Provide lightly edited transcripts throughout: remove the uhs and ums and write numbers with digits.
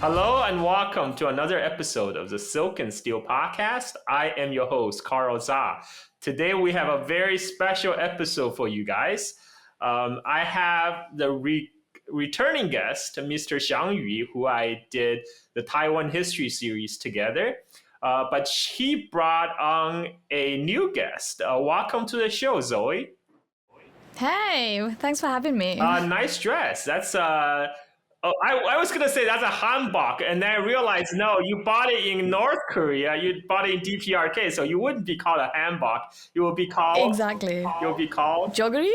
Hello and welcome to another episode of the Silk and Steel podcast. I am your host, Carl Za. Today we have a very special episode for you guys. I have the returning guest, Mr. Xiangyu, who I did the Taiwan history series together. But he brought on a new guest. Welcome to the show, Zoe. Hey, thanks for having me. Nice dress. That's I was gonna say that's a hanbok, and then I realized no, you bought it in North Korea. You bought it in DPRK, so you wouldn't be called a hanbok. You will be called Exactly. You'll be called Joggery?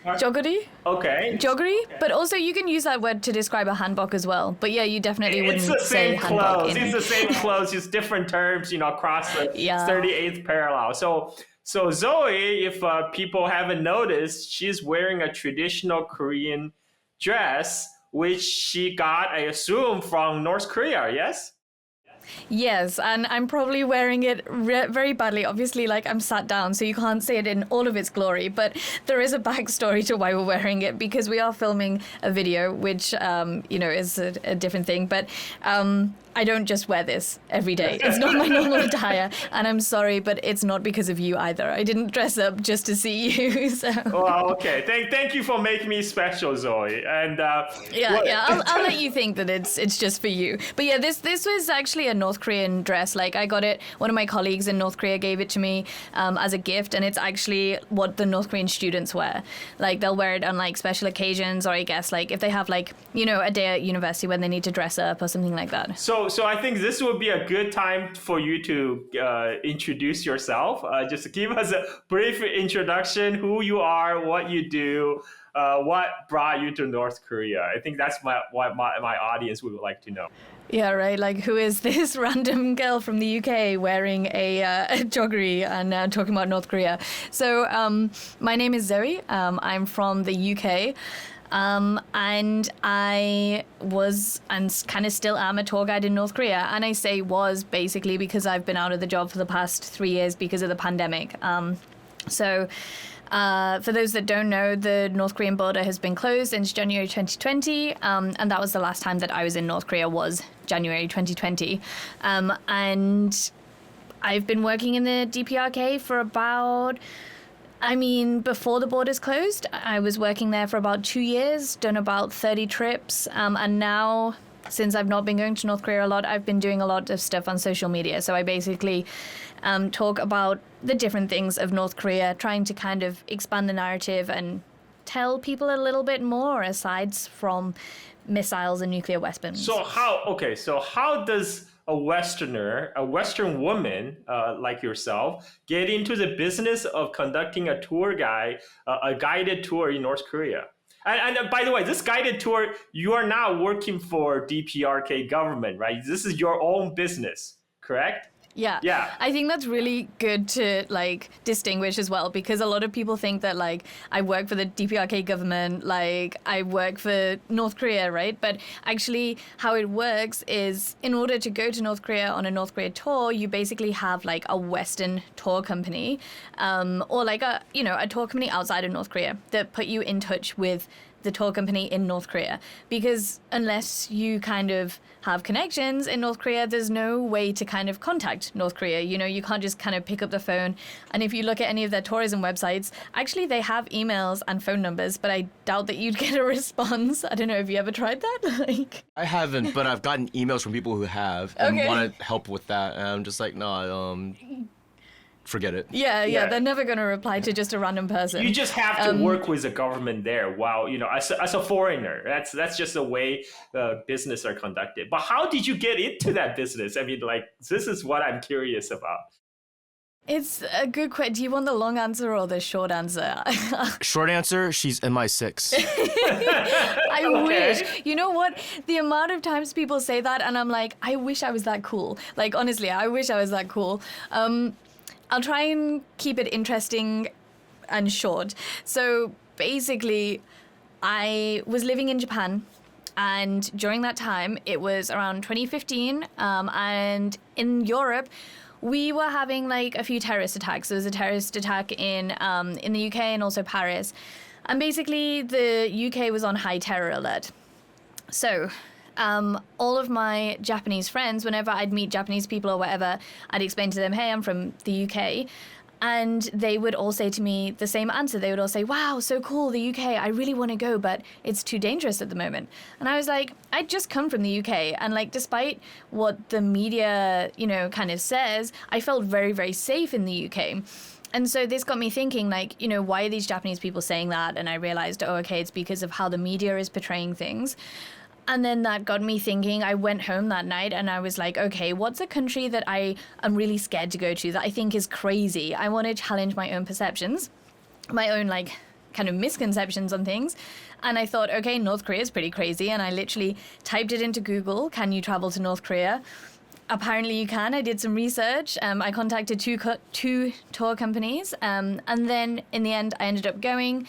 Joggery? Okay. Joggery? But also you can use that word to describe a hanbok as well. But yeah, you definitely wouldn't It's the say same hanbok. clothes. It's the same clothes, just different terms, across the 38th parallel. So Zoe, if people haven't noticed, she's wearing a traditional Korean dress, which she got, I assume, from North Korea, yes? Yes, and I'm probably wearing it very badly. Obviously, I'm sat down, so you can't see it in all of its glory. But there is a backstory to why we're wearing it, because we are filming a video, which, is a different thing. But I don't just wear this every day. It's not my normal attire. And I'm sorry, but it's not because of you either. I didn't dress up just to see you. So. Well, okay. Thank you for making me special, Zoe. And I'll let you think that it's just for you. But yeah, this was actually a North Korean dress. I got it. One of my colleagues in North Korea gave it to me as a gift, and it's actually what the North Korean students wear. They'll wear it on special occasions, or I guess if they have a day at university when they need to dress up or something like that. So I think this would be a good time for you to introduce yourself. Just give us a brief introduction, who you are, what you do, what brought you to North Korea. I think that's what my audience would like to know. Yeah, right. Who is this random girl from the UK wearing a joggery and talking about North Korea? So my name is Zoe. I'm from the UK. And I was and kind of still am a tour guide in North Korea. And I say was basically because I've been out of the job for the past 3 years because of the pandemic. For those that don't know, the North Korean border has been closed since January 2020. And that was the last time that I was in North Korea, was January 2020. And I've been working in the DPRK for about... before the borders closed, I was working there for about 2 years, done about 30 trips. And now, since I've not been going to North Korea a lot, I've been doing a lot of stuff on social media. So I basically talk about the different things of North Korea, trying to kind of expand the narrative and tell people a little bit more aside from missiles and nuclear weapons. So how does a Western woman like yourself, get into the business of conducting a guided tour in North Korea? And by the way, this guided tour, you are now working for DPRK government, right? This is your own business, correct? Yeah. I think that's really good to distinguish as well, because a lot of people think that I work for the DPRK government, I work for North Korea, right? But actually how it works is, in order to go to North Korea on a North Korea tour, you basically have a Western tour company, or a tour company outside of North Korea that put you in touch with the tour company in North Korea. Because unless you kind of have connections in North Korea, there's no way to kind of contact North Korea. You can't just kind of pick up the phone. And if you look at any of their tourism websites, actually they have emails and phone numbers, but I doubt that you'd get a response. I don't know, have you ever tried that? I haven't, but I've gotten emails from people who have and want to help with that. And I'm just no, forget it. Yeah, they're never going to reply to just a random person. You just have to work with the government there. While as a foreigner, that's just the way business are conducted. But how did you get into that business? This is what I'm curious about. It's a good question. Do you want the long answer or the short answer? Short answer, she's MI6. I wish. You know what? The amount of times people say that, and I'm I wish I was that cool. Honestly, I wish I was that cool. I'll try and keep it interesting and short. So basically, I was living in Japan, and during that time, it was around 2015, and in Europe, we were having a few terrorist attacks. There was a terrorist attack in the UK and also Paris, and basically the UK was on high terror alert. So all of my Japanese friends, whenever I'd meet Japanese people or whatever, I'd explain to them, hey, I'm from the UK. And they would all say to me the same answer. They would all say, wow, so cool, the UK, I really want to go, but it's too dangerous at the moment. And I was like, I'd just come from the UK. And like, despite what the media, kind of says, I felt very, very safe in the UK. And so this got me thinking, like, why are these Japanese people saying that? And I realized, oh, okay, it's because of how the media is portraying things. And then that got me thinking. I went home that night and I was like, okay, what's a country that I am really scared to go to that I think is crazy? I want to challenge my own perceptions, my own like kind of misconceptions on things. And I thought, okay, North Korea is pretty crazy. And I literally typed it into Google, can you travel to North Korea? Apparently you can. I did some research. I contacted two tour companies. And then in the end, I ended up going.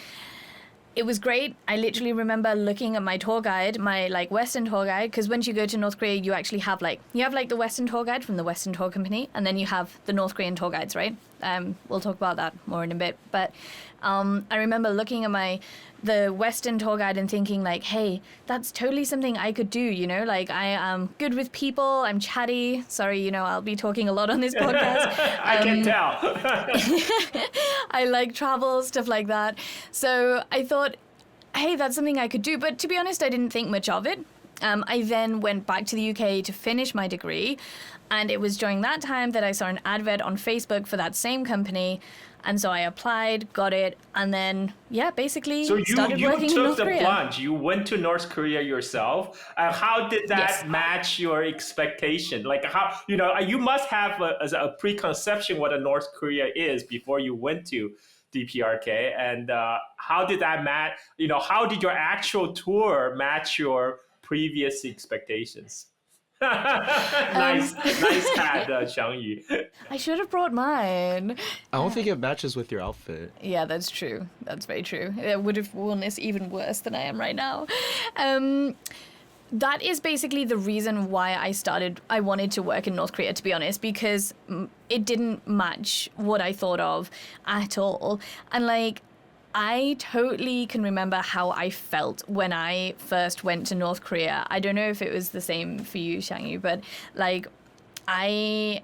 It was great. I literally remember looking at my tour guide, my like Western tour guide, because once you go to North Korea, you actually have like the Western tour guide from the Western tour company, and then you have the North Korean tour guides, right? We'll talk about that more in a bit. But I remember looking at the Western tour guide and thinking like, hey, that's totally something I could do, like I am good with people, I'm chatty. Sorry, I'll be talking a lot on this podcast. I can tell. I like travel, stuff like that. So I thought, hey, that's something I could do. But to be honest, I didn't think much of it. I then went back to the UK to finish my degree. And it was during that time that I saw an advert on Facebook for that same company. And so I applied, got it, and then, basically started working in North Korea. So you took the plunge. You went to North Korea yourself. How did that match your expectation? Like how, you must have a preconception what a North Korea is before you went to DPRK. And how did that match, how did your actual tour match your previous expectations? nice hat, Xiangyu. I should have brought mine. I don't think it matches with your outfit. Yeah, that's true. That's very true. I would have worn this even worse than I am right now. That is basically the reason why I wanted to work in North Korea, to be honest, because it didn't match what I thought of at all. And like, I totally can remember how I felt when I first went to North Korea. I don't know if it was the same for you, Xiangyu, but like, I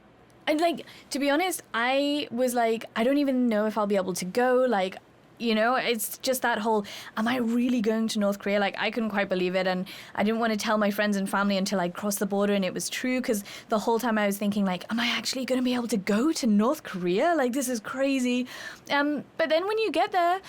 like, to be honest, I was like, I don't even know if I'll be able to go. Like, it's just that whole, am I really going to North Korea? Like, I couldn't quite believe it. And I didn't want to tell my friends and family until I crossed the border and it was true. Because the whole time I was thinking, like, am I actually going to be able to go to North Korea? Like, this is crazy. But then when you get there,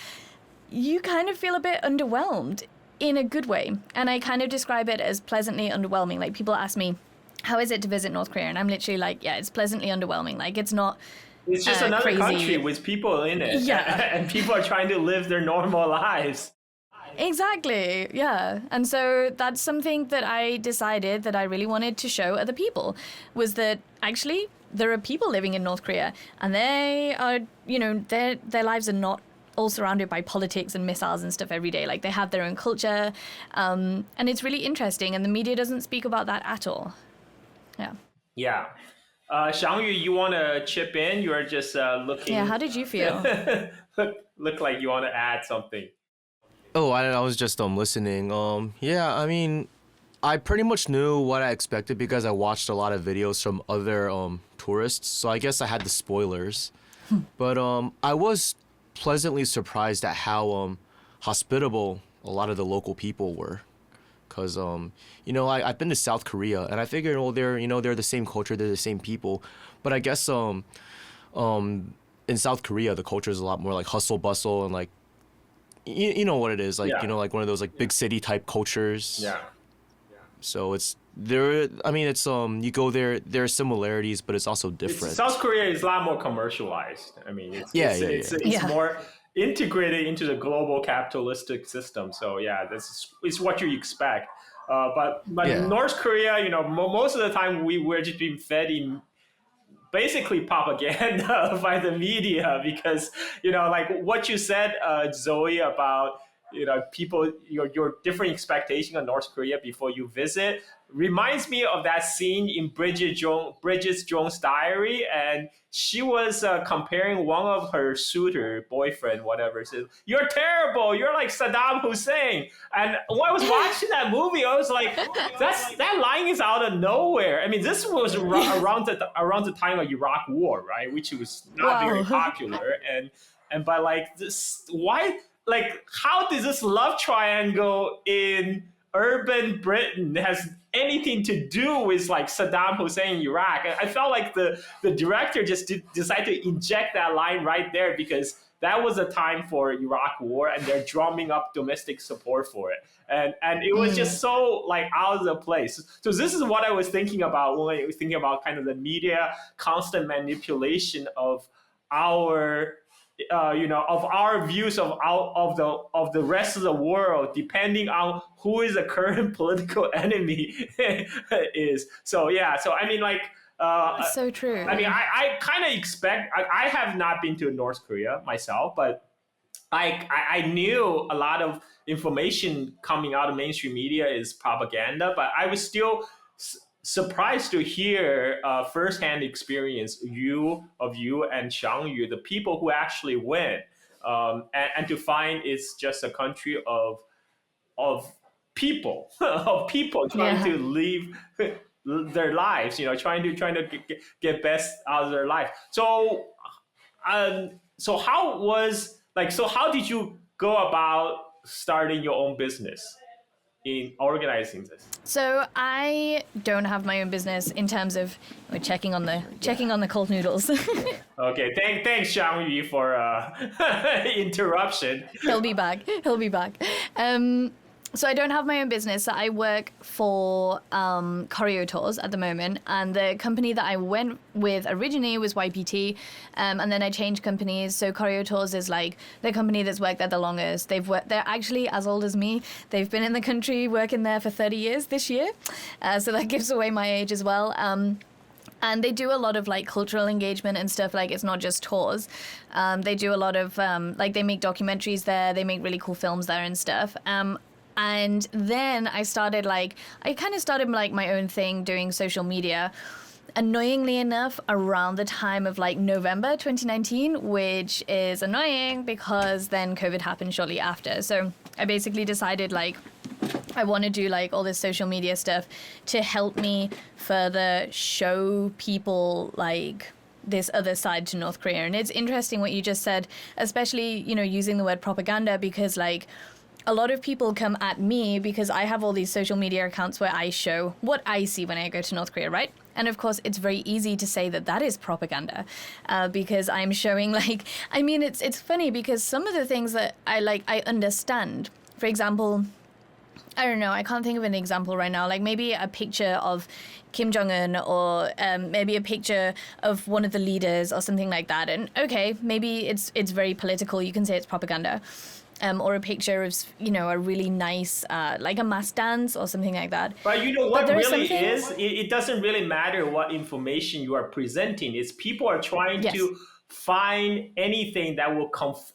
you kind of feel a bit underwhelmed in a good way. And I kind of describe it as pleasantly underwhelming. Like, people ask me, how is it to visit North Korea? And I'm literally like, yeah, it's pleasantly underwhelming. Like, it's not... It's just another crazy country with people in it. Yeah. And people are trying to live their normal lives. Exactly, yeah. And so that's something that I decided that I really wanted to show other people, was that actually there are people living in North Korea and they are, their lives are not all surrounded by politics and missiles and stuff every day. Like, they have their own culture, and it's really interesting, and the media doesn't speak about that at all. Yeah. Yeah. Xiangyu, you want to chip in? You're just looking... Yeah, how did you feel? Look like you want to add something. Oh, I was just listening. Yeah, I mean, I pretty much knew what I expected because I watched a lot of videos from other tourists, so I guess I had the spoilers. But I was pleasantly surprised at how hospitable a lot of the local people were. Because, I've been to South Korea, and I figured, well, they're the same culture, they're the same people. But I guess in South Korea, the culture is a lot more like hustle bustle and like, you know what it is, like, like one of those like big city type cultures. Yeah. So it's there. I mean, it's you go there. There are similarities, but it's also different. South Korea is a lot more commercialized. I mean, it's more integrated into the global capitalistic system. So yeah, it's what you expect. But North Korea, most of the time we're just being fed basically propaganda by the media because, like what you said, Zoe, about people, your different expectation of North Korea before you visit. Reminds me of that scene in Bridget Jones' Diary, and she was comparing one of her suitor, boyfriend, whatever. Says, "You're terrible. You're like Saddam Hussein." And when I was watching that movie, I was like, that line is out of nowhere. I mean, this was around the time of Iraq War, right? Which was not very popular, and by like this, why? Like, how does this love triangle in urban Britain has anything to do with like Saddam Hussein in Iraq? I felt like the director just decided to inject that line right there because that was a time for Iraq war and they're drumming up domestic support for it. And it was just so like out of the place. So this is what I was thinking about when I was thinking about kind of the media constant manipulation of our of our views of the rest of the world, depending on who is the current political enemy is. So yeah. So I mean, like. So true. I mean, I kind of expect. I have not been to North Korea myself, but I knew a lot of information coming out of mainstream media is propaganda, but I was still surprised to hear firsthand experience you and Xiangyu, the people who actually went, and to find it's just a country of people of people trying to live their lives, trying to get best out of their life. So how did you go about starting your own business in organizing this? So I don't have my own business in terms of checking on the cold noodles. Okay, thanks Xiangyu for interruption. He'll be back. So I don't have my own business. So I work for Choreo Tours at the moment, and the company that I went with originally was YPT, and then I changed companies. So Choreo Tours is like the company that's worked there the longest. They're actually as old as me. They've been in the country working there for 30 years this year, so that gives away my age as well. And they do a lot of like cultural engagement and stuff. Like, it's not just tours. They do a lot of they make documentaries there. They make really cool films there and stuff. And then I kind of started my own thing doing social media, annoyingly enough, around the time of like November 2019, which is annoying because then COVID happened shortly after. So I basically decided I want to do all this social media stuff to help me further show people this other side to North Korea. And it's interesting what you just said, especially, using the word propaganda, because a lot of people come at me because I have all these social media accounts where I show what I see when I go to North Korea, right? And of course, it's very easy to say that is propaganda because I'm showing it's funny because some of the things that I understand. For example, I don't know, I can't think of an example right now. Maybe a picture of Kim Jong-un or maybe a picture of one of the leaders or something like that. And okay, maybe it's very political. You can say it's propaganda. Or a picture of, a really nice, a mass dance or something like that. But what really is, it doesn't really matter what information you are presenting. It's people are trying to find anything that will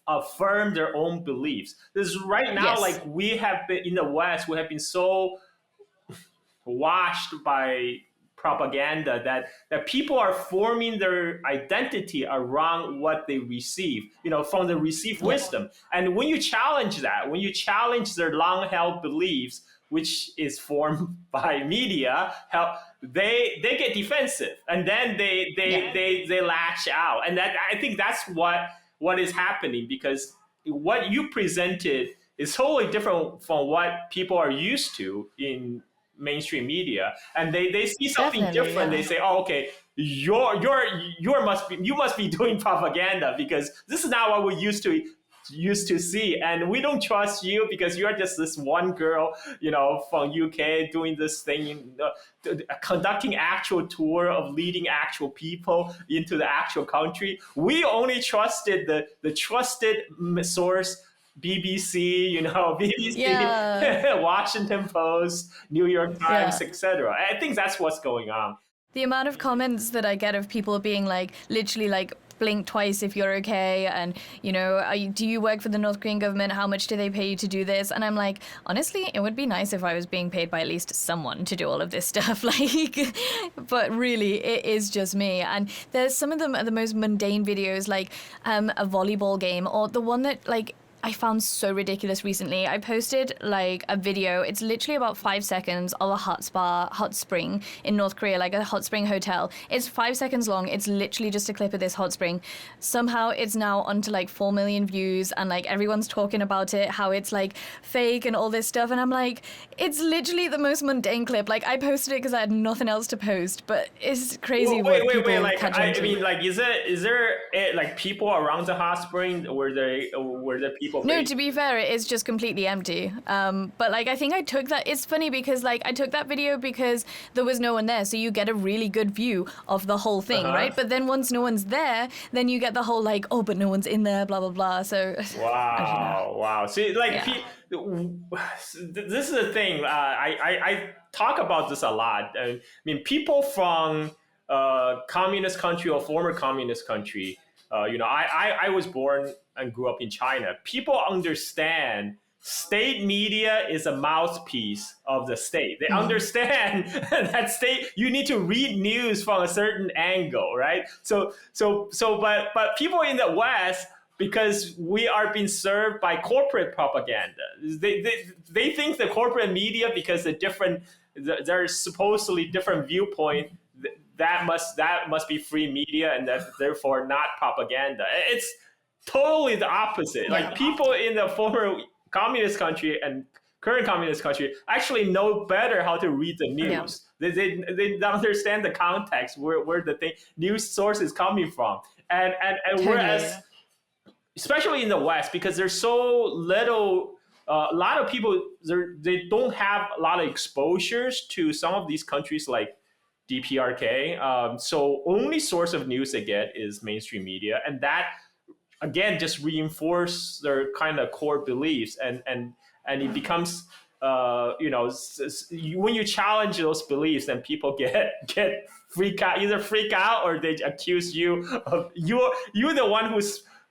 affirm their own beliefs. This right now, we have been in the West, we have been so washed by propaganda that people are forming their identity around what they receive, from the received wisdom. And when you challenge that, when you challenge their long-held beliefs, which is formed by media, they get defensive, and then they lash out. And that, I think that's what is happening, because what you presented is totally different from what people are used to in mainstream media, and they see something different. They say, "Oh, okay, you must be doing propaganda, because this is not what we used to see, and we don't trust you because you're just this one girl, from UK doing this thing, conducting actual tour of leading actual people into the actual country. We only trusted the trusted source." BBC, Washington Post, New York Times, etc. I think that's what's going on. The amount of comments that I get of people being literally blink twice if you're okay, and do you work for the North Korean government? How much do they pay you to do this? And I'm like, honestly, it would be nice if I was being paid by at least someone to do all of this stuff. Like, but really, it is just me. And there's some of them are the most mundane videos, like a volleyball game, or the one that like I found so ridiculous recently. I posted like a video. It's literally about 5 seconds of a hot spring in North Korea, like a hot spring hotel. It's 5 seconds long. It's literally just a clip of this hot spring. Somehow it's now onto like 4 million views, and like everyone's talking about it, how it's like fake and all this stuff. And I'm like, it's literally the most mundane clip. Like I posted it because I had nothing else to post, but it's crazy. Wait. Like I mean, like is there like people around the hot spring? Were there people? No, to be fair, it is just completely empty. But like, I think I took that. It's funny because like I took that video because there was no one there, so you get a really good view of the whole thing, right? But then once no one's there, then you get the whole like, oh, but no one's in there, blah blah blah. So wow. See, like this is the thing. I talk about this a lot. I mean, people from communist country or former communist country. I was born and grew up in China. People understand state media is a mouthpiece of the state. They understand that state, you need to read news from a certain angle, right? But people in the West, because we are being served by corporate propaganda, they think the corporate media, because there's supposedly different viewpoint, that must be free media, and that therefore not propaganda. It's totally the opposite. Like people in the former communist country and current communist country actually know better how to read the news. They understand the context where the news source is coming from, and whereas especially in the West, because there's so little. A lot of people they don't have a lot of exposures to some of these countries like DPRK. So only source of news they get is mainstream media, and that again just reinforce their kind of core beliefs, and it becomes when you challenge those beliefs, then people get freak out, or they accuse you of you're the one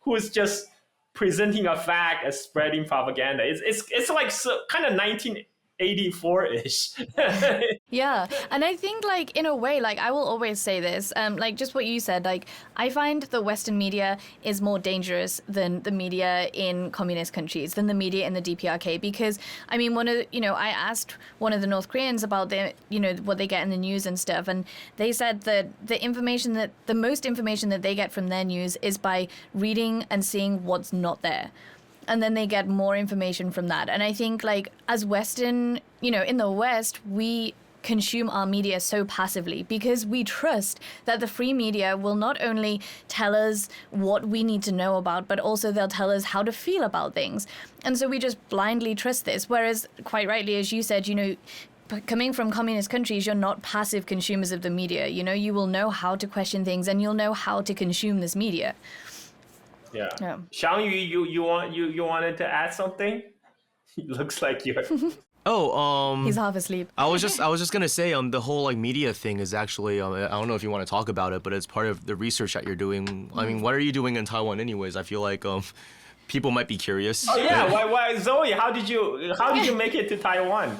who's just presenting a fact as spreading propaganda. It's like kind of 1984-ish. Yeah, and I think like in a way, like I will always say this, like just what you said, like I find the Western media is more dangerous than the media in communist countries, than the media in the DPRK, because I mean I asked one of the North Koreans about what they get in the news and stuff, and they said that the most information that they get from their news is by reading and seeing what's not there. And then they get more information from that. And I think like as Western, in the West, we consume our media so passively because we trust that the free media will not only tell us what we need to know about, but also they'll tell us how to feel about things. And so we just blindly trust this. Whereas quite rightly, as you said, coming from communist countries, you're not passive consumers of the media. You will know how to question things, and you'll know how to consume this media. Yeah. Xiangyu, you wanted to add something? It looks like you're. He's half asleep. I was just gonna say the whole like media thing is actually I don't know if you want to talk about it, but it's part of the research that you're doing. I mean, what are you doing in Taiwan anyways? I feel like people might be curious. Oh yeah, why Zoe? How did you make it to Taiwan?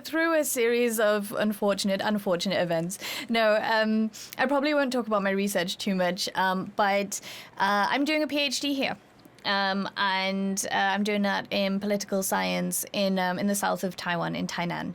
Through a series of unfortunate events. No, I probably won't talk about my research too much, but I'm doing a PhD here. And I'm doing that in political science in the south of Taiwan, in Tainan.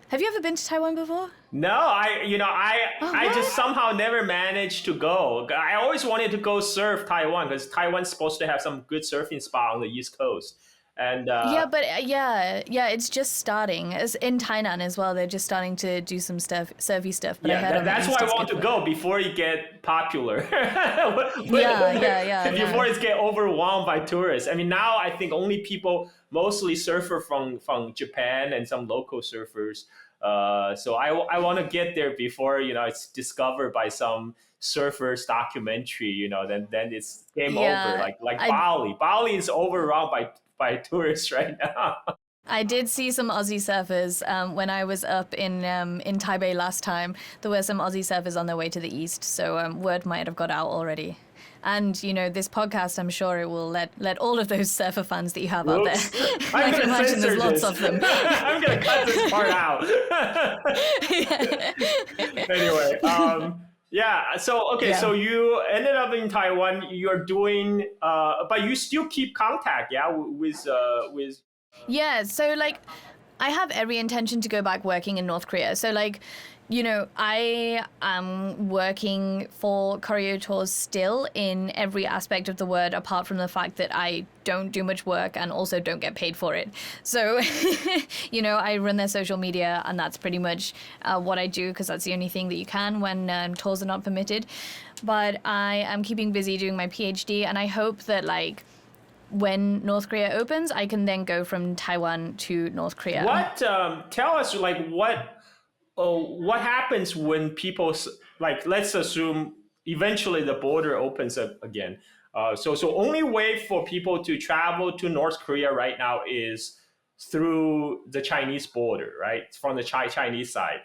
Have you ever been to Taiwan before? No, I just somehow never managed to go. I always wanted to go surf Taiwan because Taiwan's supposed to have some good surfing spot on the East Coast. And it's just starting. As in Tainan as well, they're just starting to do some surfy stuff. But that's why I want to go before it get popular. Before it get overwhelmed by tourists. I mean, now I think only mostly surfer from Japan and some local surfers. So I want to get there before it's discovered by some surfers documentary. Then it's game over. Like Bali. Bali is overrun by tourists right now. I did see some Aussie surfers when I was up in Taipei last time. There were some Aussie surfers on their way to the east, so word might have got out already. And, you know, this podcast, I'm sure it will let all of those surfer fans that you have out there. I can imagine there's lots of them. I'm going to cut this part out. Anyway, yeah. So, okay, so you ended up in Taiwan. You're doing, but you still keep contact, yeah, with. Yeah, so, like, I have every intention to go back working in North Korea. So, like, you know, I am working for Koryo Tours still in every aspect of the word, apart from the fact that I don't do much work and also don't get paid for it. So, you know, I run their social media, and that's pretty much what I do, because that's the only thing that you can when tours are not permitted. But I am keeping busy doing my PhD, and I hope that, like, when North Korea opens, I can then go from Taiwan to North Korea. What? Tell us, like, what happens when people, like, let's assume eventually the border opens up again. So only way for people to travel to North Korea right now is through the Chinese border, right? From the Chinese side.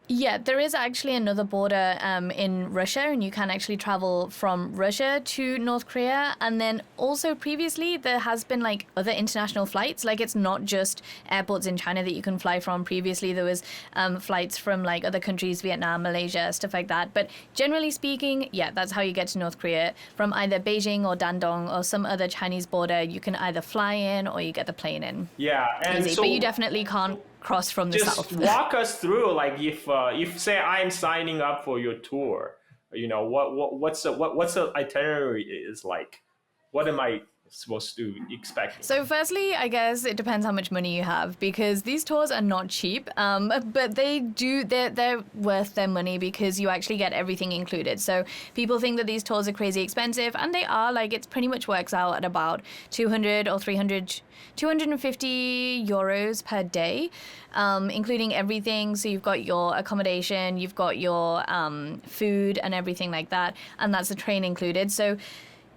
Yeah, there is actually another border in Russia, and you can actually travel from Russia to North Korea. And then also previously there has been like other international flights. Like, it's not just airports in China that you can fly from. Previously there was flights from like other countries, Vietnam, Malaysia, stuff like that. But generally speaking, yeah, that's how you get to North Korea. From either Beijing or Dandong or some other Chinese border, you can either fly in or you get the plane in. Yeah, and easy. so but you definitely can't cross from the south. Just walk us through, like, if say I'm signing up for your tour, you know, what's the itinerary is like? What am I supposed to expect? So firstly, I guess it depends how much money you have, because these tours are not cheap, but they're worth their money because you actually get everything included. So people think that these tours are crazy expensive, and they are. Like, it pretty much works out at about 200 or 250 euros per day, including everything. So you've got your accommodation, you've got your food and everything like that, and that's the train included. So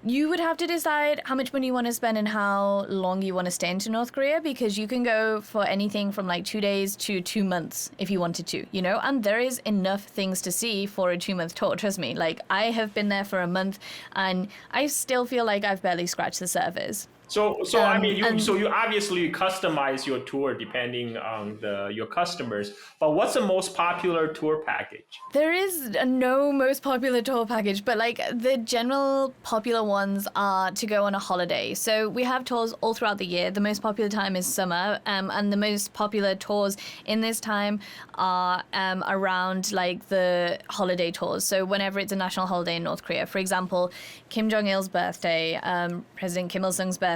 you would have to decide how much money you want to spend and how long you want to stay into North Korea, because you can go for anything from like 2 days to 2 months if you wanted to, you know, and there is enough things to see for a 2-month tour. Trust me, like, I have been there for a month and I still feel like I've barely scratched the surface. So I mean, you obviously customize your tour depending on your customers. But what's the most popular tour package? There is no most popular tour package, but like the general popular ones are to go on a holiday. So we have tours all throughout the year. The most popular time is summer, and the most popular tours in this time are around like the holiday tours. So whenever it's a national holiday in North Korea, for example, Kim Jong-il's birthday, President Kim Il-sung's birthday,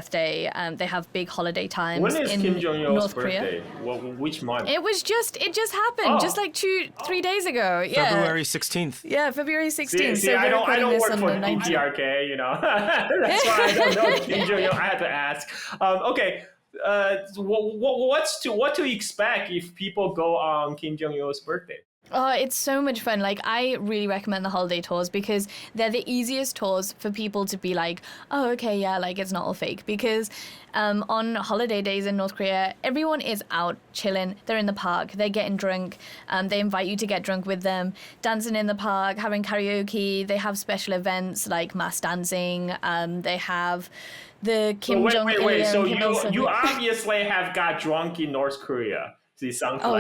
they have big holiday times. When is in Kim Jong-il's North birthday? Korea. Which month? It just happened just like 2-3 days ago. Yeah. February 16th. Yeah, February 16th. See, so I don't work for the DPRK, you know. That's why I don't know Kim Jong-il. I had to ask. Okay. What to expect if people go on Kim Jong-il's birthday? Oh, it's so much fun. Like, I really recommend the holiday tours because they're the easiest tours for people to be like, oh, okay, yeah, like, it's not all fake. Because on holiday days in North Korea, everyone is out chilling. They're in the park. They're getting drunk. They invite you to get drunk with them, dancing in the park, having karaoke. They have special events like mass dancing. They have the Kim Jong-il. Wait. So you obviously have got drunk in North Korea.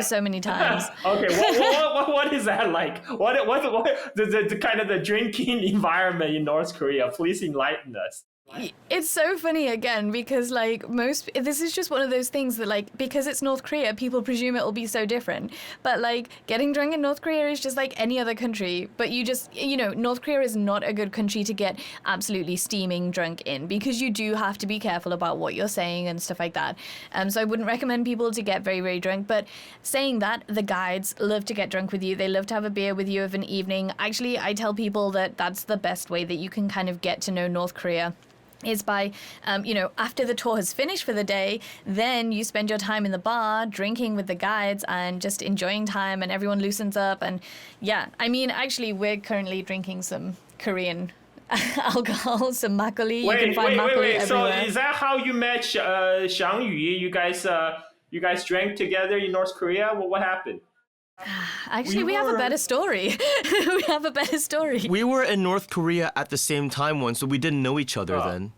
So many times. Okay, what is that like? What the kind of the drinking environment in North Korea? Please enlighten us. It's so funny again because like this is just one of those things that like because it's North Korea, people presume it will be so different. But like getting drunk in North Korea is just like any other country. But North Korea is not a good country to get absolutely steaming drunk in because you do have to be careful about what you're saying and stuff like that. So I wouldn't recommend people to get very, very drunk. But saying that, the guides love to get drunk with you. They love to have a beer with you of an evening. Actually, I tell people that that's the best way that you can kind of get to know North Korea. Is by, after the tour has finished for the day, then you spend your time in the bar drinking with the guides and just enjoying time and everyone loosens up. And yeah, I mean, actually, we're currently drinking some Korean alcohol, some makgeolli. You can find makgeolli everywhere. So is that how you met Xiangyu? You guys drank together in North Korea? Well, what happened? Actually, we have a better story. We have a better story. We were in North Korea at the same time once, so we didn't know each other then.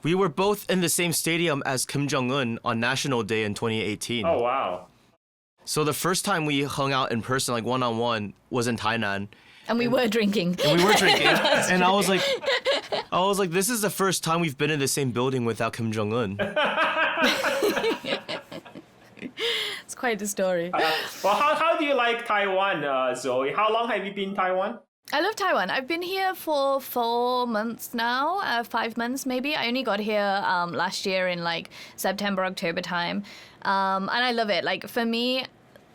We were both in the same stadium as Kim Jong-un on National Day in 2018. Oh, wow. So the first time we hung out in person, like one-on-one, was in Tainan. And we were drinking. And we were drinking. And I was like, this is the first time we've been in the same building without Kim Jong-un. It's quite the story. Well, how do you like Taiwan, Zoe? How long have you been in Taiwan? I love Taiwan. I've been here for 4 months now, 5 months maybe. I only got here last year in like September, October time. And I love it. Like for me,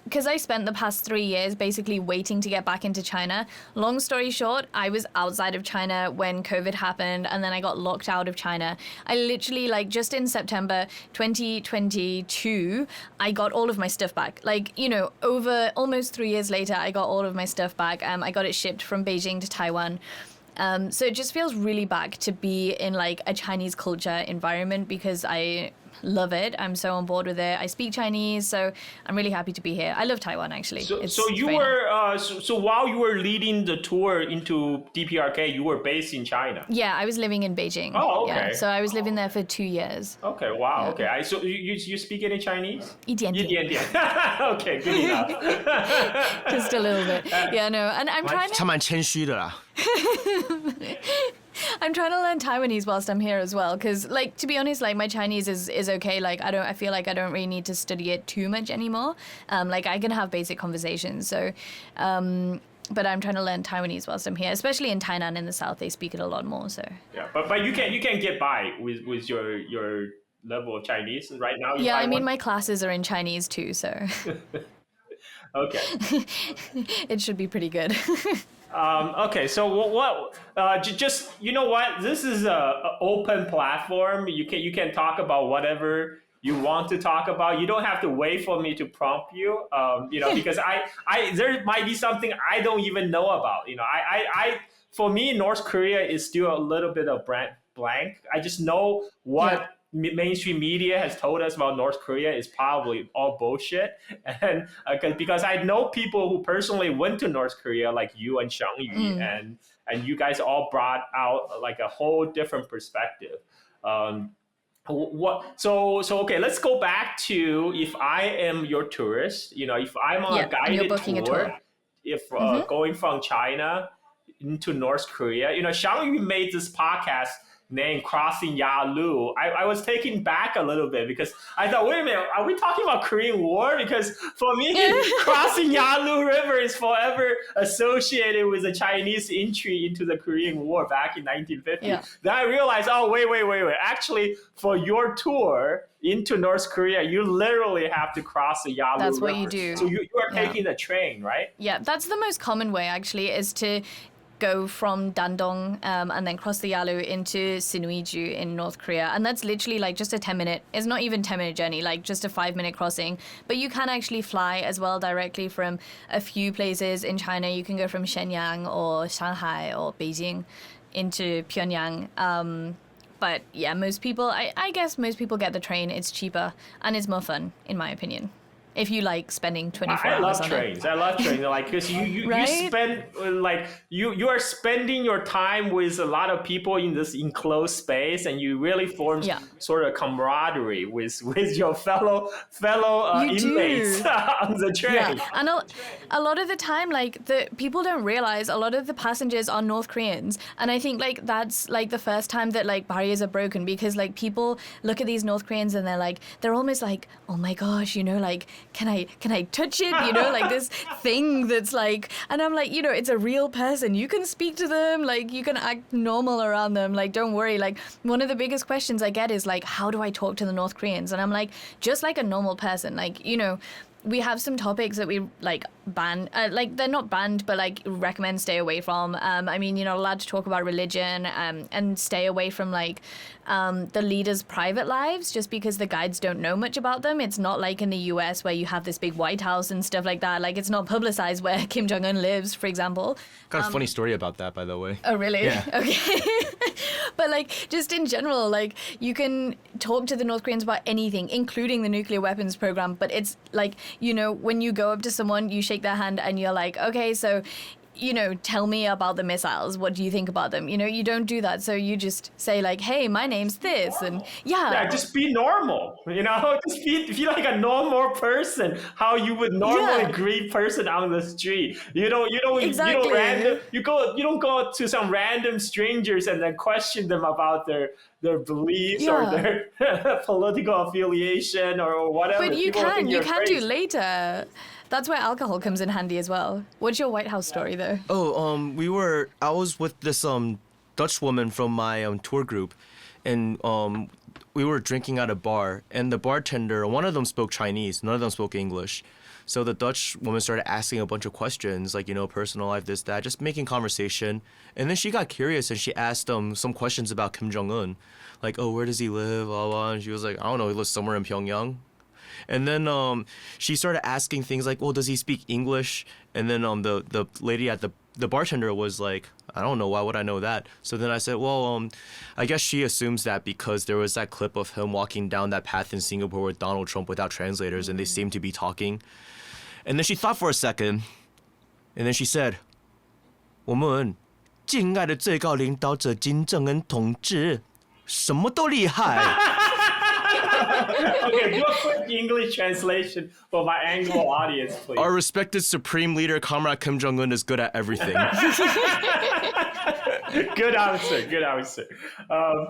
because I spent the past 3 years basically waiting to get back into China. Long story short, I was outside of China when COVID happened, and then I got locked out of China. I literally, like, just in September 2022, I got all of my stuff back. Like, you know, over almost 3 years later, I got all of my stuff back. I got it shipped from Beijing to Taiwan. So it just feels really back to be in, like, a Chinese culture environment because I love it. I'm so on board with it. I speak Chinese, so I'm really happy to be here. I love Taiwan, actually. So you were so while you were leading the tour into DPRK, you were based in China. Yeah, I was living in Beijing. Oh, okay. Yeah, so I was living there for 2 years. Okay, wow. Okay, so you speak any Chinese? 一点点. 一点点. Okay, good enough. Just a little bit. Yeah, no, and I'm trying to. 他蛮谦虚的啦。 I'm trying to learn Taiwanese whilst I'm here as well, because, like, to be honest, like, my Chinese is okay. Like, I feel like I don't really need to study it too much anymore. Like, I can have basic conversations. So, but I'm trying to learn Taiwanese whilst I'm here, especially in Tainan in the south. They speak it a lot more. So. Yeah, but you can get by with your level of Chinese right now. Yeah, I mean, my classes are in Chinese too, so. Okay. It should be pretty good. Okay, so what? Just you know what? This is a open platform. You can talk about whatever you want to talk about. You don't have to wait for me to prompt you. You know, because I there might be something I don't even know about. You know, I for me, North Korea is still a little bit of blank. I just know what. Mainstream media has told us about North Korea is probably all bullshit, and because I know people who personally went to North Korea, like you and Xiangyu, and you guys all brought out like a whole different perspective. Okay, let's go back to if I am your tourist, you know, if I'm on a guided tour, if going from China into North Korea, you know, Xiangyu made this podcast named Crossing Yalu. I was taken back a little bit because I thought, wait a minute, are we talking about Korean War? Because for me, crossing Yalu River is forever associated with the Chinese entry into the Korean War back in 1950. Yeah. Then I realized, oh, wait. Actually, for your tour into North Korea, you literally have to cross the Yalu River. That's what you do. So you are taking the train, right? Yeah, that's the most common way, actually, is to go from Dandong and then cross the Yalu into Sinuiju in North Korea. And that's literally like just a 10-minute, it's not even 10-minute journey, like just a 5-minute crossing. But you can actually fly as well directly from a few places in China. You can go from Shenyang or Shanghai or Beijing into Pyongyang. But yeah, most people, I guess most people get the train. It's cheaper and it's more fun, in my opinion. If you like spending 24 hours on it. I love trains. Like, because you spend, like, you are spending your time with a lot of people in this enclosed space, and you really form sort of camaraderie with your fellow inmates on the train. Yeah. And a lot of the time, like, the people don't realize a lot of the passengers are North Koreans. And I think, like, that's, like, the first time that, like, barriers are broken, because, like, people look at these North Koreans and they're almost like, oh my gosh, you know, like, can I touch it? You know, like this thing that's like, and I'm like, you know, it's a real person. You can speak to them, like you can act normal around them. Like, don't worry. Like, one of the biggest questions I get is like, how do I talk to the North Koreans? And I'm like, just like a normal person. Like, you know, we have some topics that we like ban, like they're not banned, but like recommend stay away from. I mean, you're not allowed to talk about religion, and stay away from like the leaders' private lives, just because the guides don't know much about them. It's not like in the US where you have this big White House and stuff like that. Like it's not publicized where Kim Jong-un lives, for example. Got a funny story about that, by the way. Oh, really? Yeah. Okay. But like just in general, like you can talk to the North Koreans about anything, including the nuclear weapons program. But it's like, you know, when you go up to someone, you shake their hand and you're like, okay, so, you know, tell me about the missiles. What do you think about them? You know, you don't do that. So you just say like, hey, my name's this. And Yeah, just be normal. You know, just be like a normal person. How you would normally greet person on the street. Exactly. You don't go to some random strangers and then question them about their beliefs or their political affiliation or whatever. But you can do crazy. later. That's where alcohol comes in handy as well. What's your White House story though? Oh, I was with this Dutch woman from my tour group, and we were drinking at a bar, and the bartender, one of them spoke Chinese, none of them spoke English. So the Dutch woman started asking a bunch of questions, like, you know, personal life, this, that, just making conversation. And then she got curious and she asked some questions about Kim Jong-un. Like, oh, where does he live? Blah, blah. And she was like, I don't know, he lives somewhere in Pyongyang. And then she started asking things like, well, does he speak English? And then the lady at the bartender was like, I don't know, why would I know that? So then I said, well, I guess she assumes that because there was that clip of him walking down that path in Singapore with Donald Trump without translators, and they seemed to be talking. And then she thought for a second, and then she said, 我们敬爱的最高领导者金正恩同志什么都厉害。 Okay, do a quick English translation for my Anglo audience, please. Our respected supreme leader, Comrade Kim Jong-un, is good at everything. Good answer.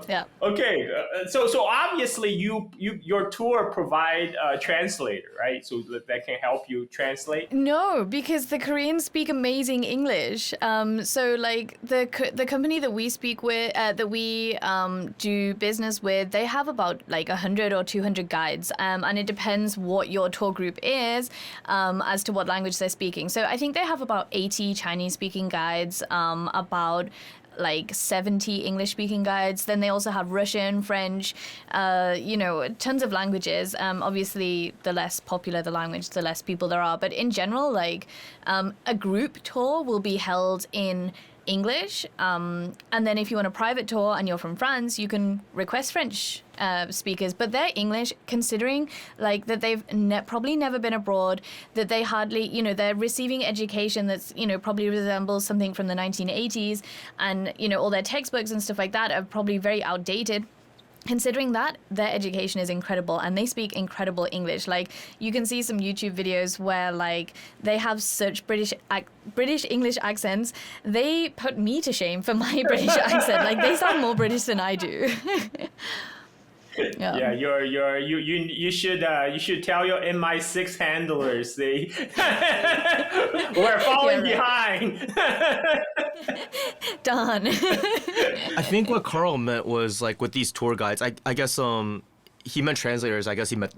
Yeah. Okay, so obviously your tour provide a translator, right? So that can help you translate. No, because the Koreans speak amazing English. So like the company that we speak with, that we do business with, they have about like 100 or 200 guides, and it depends what your tour group is, as to what language they're speaking. So I think they have about 80 Chinese-speaking guides, about like 70 English-speaking guides. Then they also have Russian, French, tons of languages. Obviously, the less popular the language, the less people there are. But in general, like a group tour will be held in English, and then if you want a private tour and you're from France, you can request French speakers, but their English, considering like that they've probably never been abroad, that they hardly, they're receiving education that's, probably resembles something from the 1980s, and, all their textbooks and stuff like that are probably very outdated. Considering that, their education is incredible and they speak incredible English. Like, you can see some YouTube videos where, like, they have such British English accents. They put me to shame for my British accent. Like, they sound more British than I do. Yeah, you should tell your MI6 handlers we're falling behind. Done. I think what Carl meant was like with these tour guides. I guess he meant translators. I guess he meant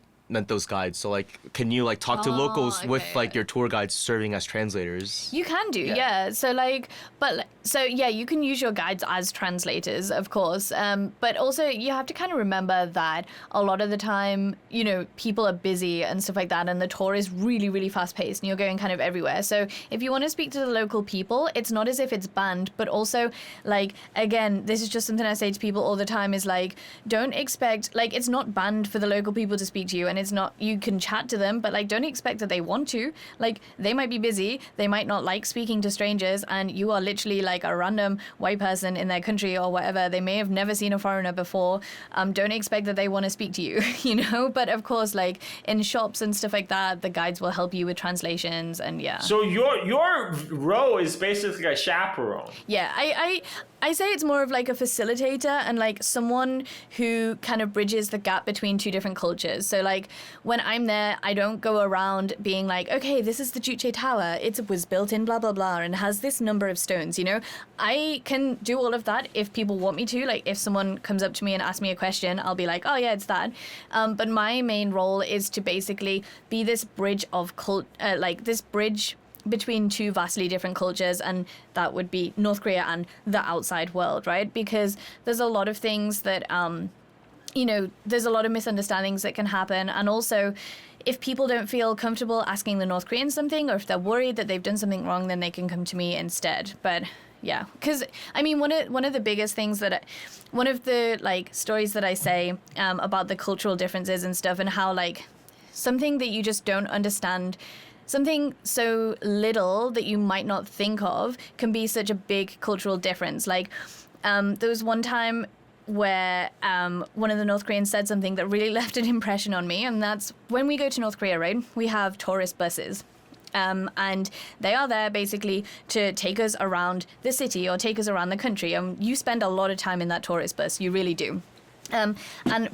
those guides. So like, can you like talk to locals with like your tour guides serving as translators? You can do, yeah. So like, you can use your guides as translators, of course. But also you have to kind of remember that a lot of the time, people are busy and stuff like that, and the tour is really, really fast paced and you're going kind of everywhere. So if you want to speak to the local people, it's not as if it's banned, but also like, again, this is just something I say to people all the time is like, don't expect, like, it's not banned for the local people to speak to you, and it's not, you can chat to them, but like, don't expect that they want to. Like, they might be busy, they might not like speaking to strangers, and you are literally like a random white person in their country or whatever. They may have never seen a foreigner before. Don't expect that they want to speak to you, but of course, like in shops and stuff like that, the guides will help you with translations, and yeah. So your role is basically a chaperone. Yeah, I say it's more of like a facilitator and like someone who kind of bridges the gap between two different cultures. So like when I'm there, I don't go around being like, okay, this is the Juche Tower. It was built in blah, blah, blah, and has this number of stones, I can do all of that if people want me to. Like if someone comes up to me and asks me a question, I'll be like, oh yeah, it's that. But my main role is to basically be this bridge of this bridge between two vastly different cultures, and that would be North Korea and the outside world, right? Because there's a lot of things that, there's a lot of misunderstandings that can happen. And also, if people don't feel comfortable asking the North Koreans something, or if they're worried that they've done something wrong, then they can come to me instead. But yeah, because I mean, one of the biggest things one of the like stories that I say about the cultural differences and stuff, and how like something that you just don't understand, something so little that you might not think of, can be such a big cultural difference. Like there was one time where one of the North Koreans said something that really left an impression on me, and that's when we go to North Korea, right? We have tourist buses. And they are there basically to take us around the city or take us around the country. You spend a lot of time in that tourist bus, you really do. And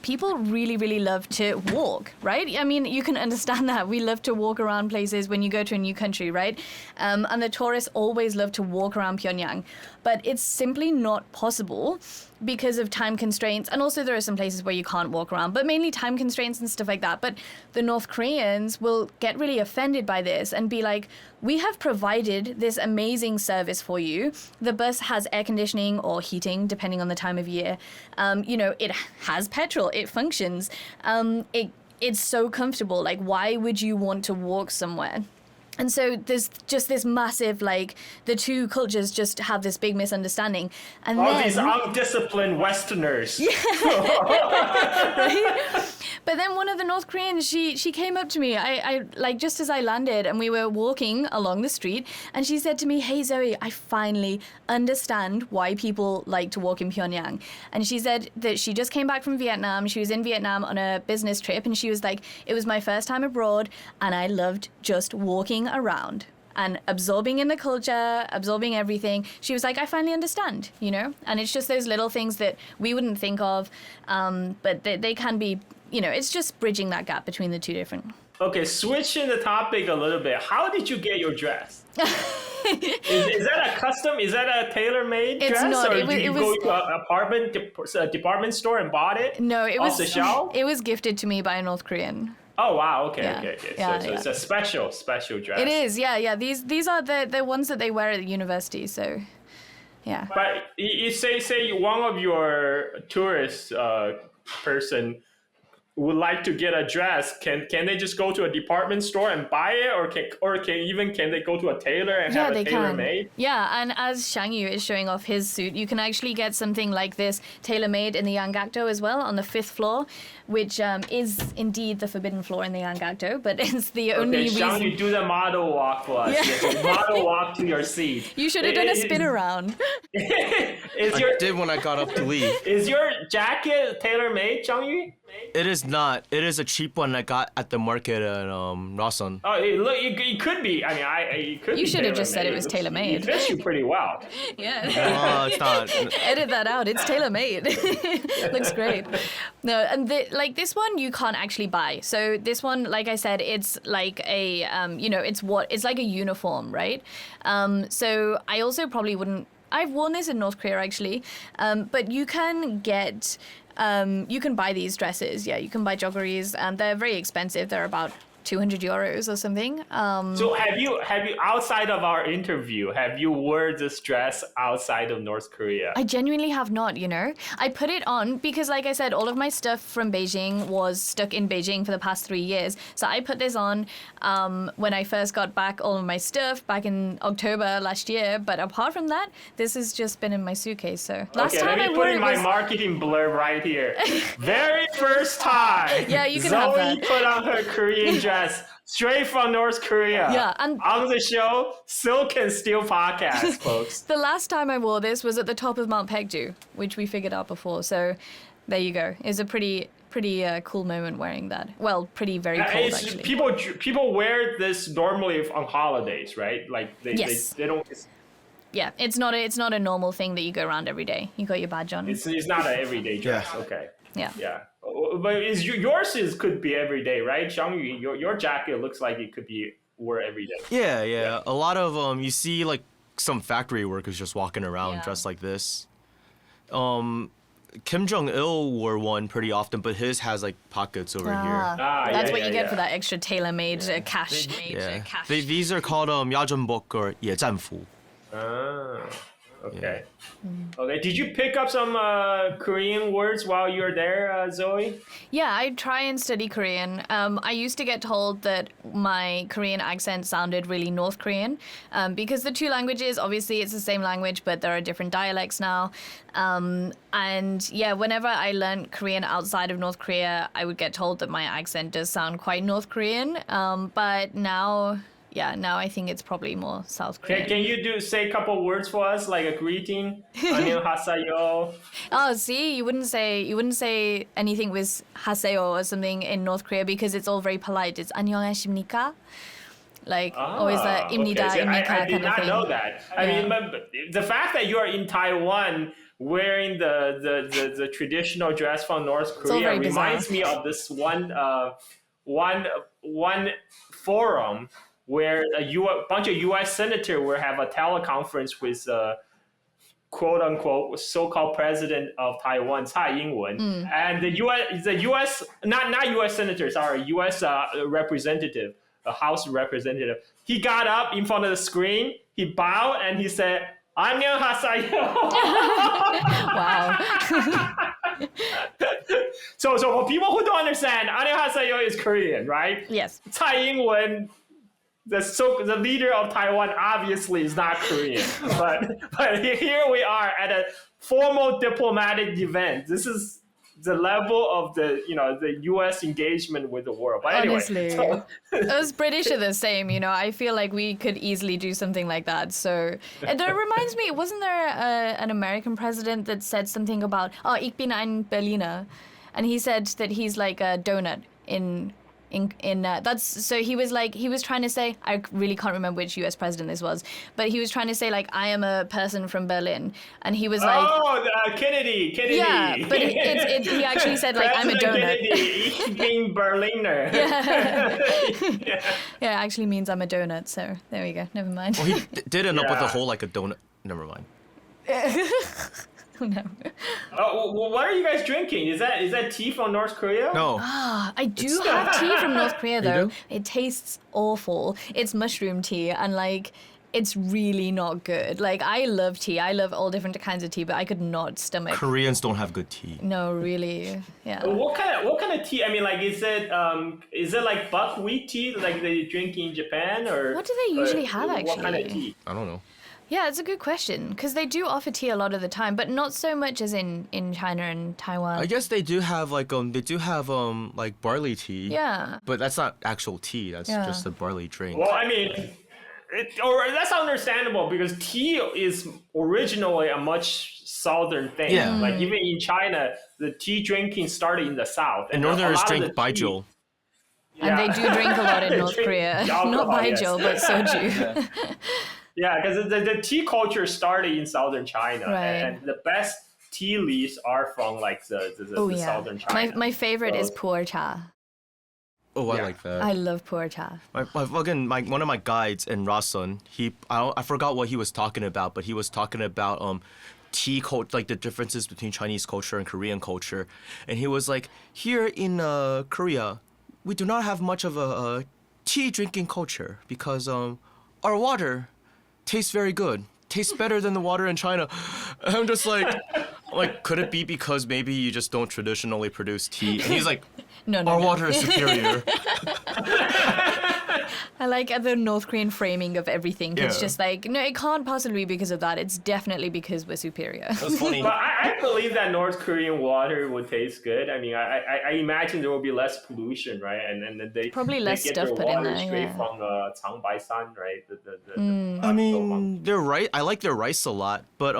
people really, really love to walk, right? I mean, you can understand that. We love to walk around places when you go to a new country, right? And the tourists always love to walk around Pyongyang. But it's simply not possible because of time constraints. And also there are some places where you can't walk around, but mainly time constraints and stuff like that. But the North Koreans will get really offended by this and be like, we have provided this amazing service for you. The bus has air conditioning or heating, depending on the time of year. It has petrol, it functions. It's so comfortable. Like, why would you want to walk somewhere? And so there's just this massive, like, the two cultures just have this big misunderstanding. And all these undisciplined Westerners. Yeah. Right? But then one of the North Koreans, she came up to me, I like, just as I landed, and we were walking along the street, and she said to me, hey, Zoe, I finally understand why people like to walk in Pyongyang. And she said that she just came back from Vietnam. She was in Vietnam on a business trip, and she was like, it was my first time abroad, and I loved just walking around and absorbing in the culture, absorbing everything. She was like, I finally understand, and it's just those little things that we wouldn't think of, but they can be, it's just bridging that gap between the two different. Okay, switching the topic a little bit. How did you get your dress? Is that a custom? Is that a tailor-made dress? Not. Or did you go to a department store and bought it? No, it off the shelf? It was gifted to me by a North Korean. Oh wow! Okay. Yeah, so it's a special dress. It is, yeah. These are the ones that they wear at the university. So, yeah. But you say one of your tourist person would like to get a dress. Can they just go to a department store and buy it, or can they go to a tailor and have a tailor made? Yeah, and as Xiangyu is showing off his suit, you can actually get something like this tailor made in the Yanggakdo as well, on the 5th floor, which is indeed the forbidden floor in the Yanggakdo, but it's the only reason. Xiangyu, do the model walk for us. Yeah. Yes, model walk to your seat. You should have done a spin around. I did when I got up to leave. Is your jacket tailor made, Xiangyu? It is not. It is a cheap one I got at the market at Rawson. Oh, it could be. I mean, it could be. You should have just said it was tailor made. It fits you pretty well. Yeah. It's not. Edit that out. It's tailor made. Looks great. No, and this one you can't actually buy. So this one, like I said, it's like a it's like a uniform, right? So I also probably wouldn't. I've worn this in North Korea actually, but you can get. You can buy these dresses. Yeah, you can buy joggeries, and they're very expensive. They're about 200 euros or something. So have you outside of our interview, have you wore this dress outside of North Korea? I genuinely have not, I put it on because, like I said, all of my stuff from Beijing was stuck in Beijing for the past 3 years. So I put this on when I first got back all of my stuff back in October last year. But apart from that, this has just been in my suitcase. So last time let me put in my marketing blurb right here. Very first time. Yeah, you can Zoe have that. Put on her Korean dress. Straight from North Korea. Yeah, and on the show, Silk and Steel podcast, folks. The last time I wore this was at the top of Mount Pekju, which we figured out before. So there you go. It's a pretty cool moment wearing that. Well, very cold actually. People wear this normally on holidays, right? Like they don't. Yeah, it's not a normal thing that you go around every day. You got your badge on. It's not an everyday dress. Yeah. Okay. Yeah. Yeah. But yours could be every day, right? Xiangyu, your jacket looks like it could be wore every day. Yeah. A lot of you see like some factory workers just walking around Yeah. dressed like this. Kim Jong-il wore one pretty often, but his has like pockets over here. That's what yeah, you get yeah. for that extra tailor-made cash. Yeah. These are called 야전복 or 野战服. Ah, okay. Okay. Did you pick up some Korean words while you were there, Zoe? Yeah, I try and study Korean. I used to get told that my Korean accent sounded really North Korean because the two languages, obviously it's the same language, but there are different dialects now. And yeah, whenever I learned Korean outside of North Korea, I would get told that my accent does sound quite North Korean. But now I think it's probably more South Korean. Can you say a couple words for us, like a greeting? 안녕하세요. Oh, see, you wouldn't say anything with 하세요 or something in North Korea because it's all very polite. It's 안녕하십니까? Like always the 입니다, okay. 입니까 I did kind of not thing. know that. I mean, but the fact that you are in Taiwan wearing the traditional dress from North all Korea very reminds me of this one forum where a bunch of U.S. senators will have a teleconference with quote unquote so-called president of Taiwan, Tsai Ing-wen, and the U.S. not U.S. senator, sorry, U.S. representative, a House representative. He got up in front of the screen, he bowed, and he said, "안녕하세요." Wow. So for people who don't understand, 안녕하세요 is Korean, right? Yes. Tsai Ing-wen, the leader of Taiwan, obviously is not Korean, but here we are at a formal diplomatic event. This is the level of the U.S. engagement with the world. But anyway, Honestly, us British are the same. I feel like we could easily do something like that. So and that reminds me, wasn't there an American president that said something about ich bin ein Berliner, and he said that he's like a donut in that's so he was trying to say, I really can't remember which US president this was, but he was trying to say like, I am a person from Berlin, and he was like, Kennedy. yeah, but he actually said like, I'm a donut. Ich bin Berliner. Yeah, it actually means I'm a donut. So there we go. Never mind. Well, he did end up with a Yeah. hole like a donut. Never mind. Oh, no. Well, what are you guys drinking? Is that tea from North Korea? No. I do have tea from North Korea though. do? It tastes awful. It's mushroom tea and like it's really not good. Like I love tea. I love all different kinds of tea, but I could not stomach. Koreans don't have good tea. No, really. Yeah. What kind of tea? I mean, like, is it like buckwheat tea like they drink in Japan, or What do they usually have, What kind of actually? tea? I don't know. Yeah, it's a good question because they do offer tea a lot of the time, but not so much as in China and Taiwan. I guess they do have like barley tea. Yeah. But that's not actual tea. That's Yeah. just a barley drink. Well, I mean, that's understandable because tea is originally a much southern thing. Yeah. Like even in China, the tea drinking started in the south. And a Northerners lot of drink the tea- baijiu. And they do drink a lot in They North drink Korea. alcohol, Not yes. baijiu, but soju. Yeah, because the tea culture started in southern China, Right. and the best tea leaves are from like the Oh the yeah. southern China. My favorite is So- pu'er cha. Oh, I Yeah. like that. I love pu'er cha. One of my guides in Rason, I forgot what he was talking about, but he was talking about tea culture, like the differences between Chinese culture and Korean culture, and he was like, here in Korea, we do not have much of a tea drinking culture because our water tastes very good, tastes better than the water in China. And I'm just like, could it be because maybe you just don't traditionally produce tea? And he's like, No. our water is superior. I like the North Korean framing of everything. It's Yeah. just like, no, it can't possibly be because of that. It's definitely because we're superior. That's funny. But I believe that North Korean water would taste good. I mean, I imagine there will be less pollution, right? And then they Probably less they get stuff their put in water there, straight yeah. from Changbaisan, right? I mean, their rice. I like their rice a lot, but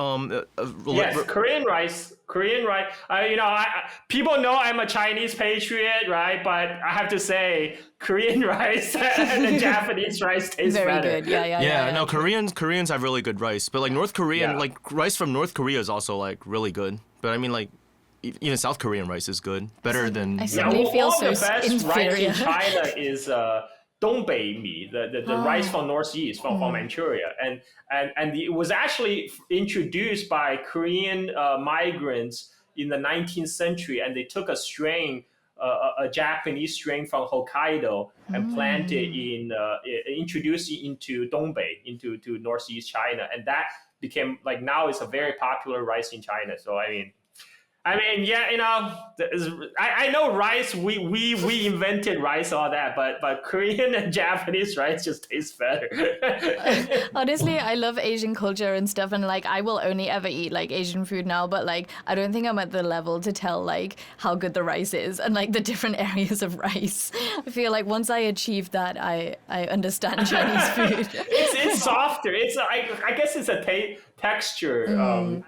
yes, Korean rice. People know I'm a Chinese patriot, right? But I have to say, Korean rice and the Japanese rice taste Very better. good. Yeah. no, Koreans have really good rice, but like North Korean, Yeah. like rice from North Korea is also like really good. But I mean, like even South Korean rice is good, better than. I you see. know. Suddenly feel all so the best rice inferior. in China is Dongbei mi, the rice from northeast, from Manchuria, and it was actually introduced by Korean migrants in the 19th century, and they took a strain, a Japanese strain from Hokkaido, and planted introduced it into Dongbei, into northeast China, and that became like now it's a very popular rice in China. So I mean, yeah, I know rice. We invented rice, all that, but Korean and Japanese rice just tastes better. Honestly, I love Asian culture and stuff, and like I will only ever eat like Asian food now. But like I don't think I'm at the level to tell like how good the rice is and like the different areas of rice. I feel like once I achieve that, I understand Chinese food. It's softer. I guess it's a texture.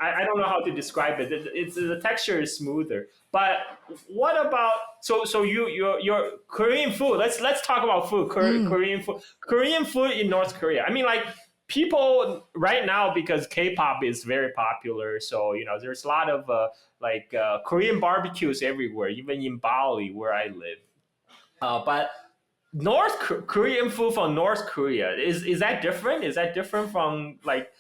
I don't know how to describe it. It's the texture is smoother. But what about your Korean food? Let's talk about food. Korean food in North Korea. I mean, like people right now, because K-pop is very popular. So there's a lot of Korean barbecues everywhere, even in Bali where I live. But Korean food from North Korea, is that different? Is that different from like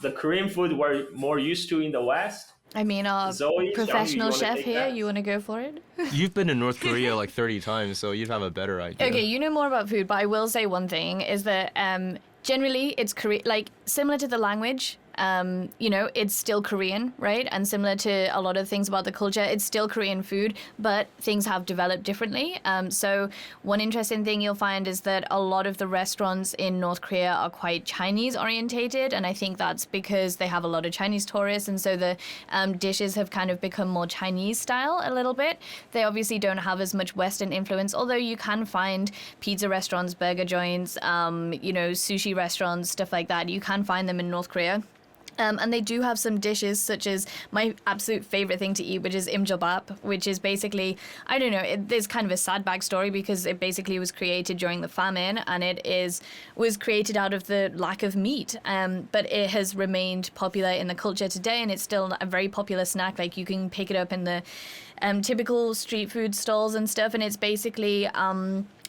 the Korean food we're more used to in the West? I mean, Zoe, professional Xiangyu, chef here, you want to go for it? You've been in North Korea like 30 times, so you'd have a better idea. Okay, you know more about food, but I will say one thing is that generally it's like similar to the language. It's still Korean, right? And similar to a lot of things about the culture, it's still Korean food, but things have developed differently. So one interesting thing you'll find is that a lot of the restaurants in North Korea are quite Chinese orientated. And I think that's because they have a lot of Chinese tourists. And so the dishes have kind of become more Chinese style a little bit. They obviously don't have as much Western influence, although you can find pizza restaurants, burger joints, sushi restaurants, stuff like that. You can find them in North Korea. And they do have some dishes such as my absolute favorite thing to eat, which is imjolbap, which is basically, I don't know, there's kind of a sad backstory because it basically was created during the famine and was created out of the lack of meat. But it has remained popular in the culture today, and it's still a very popular snack. Like you can pick it up in the typical street food stalls and stuff, and it's basically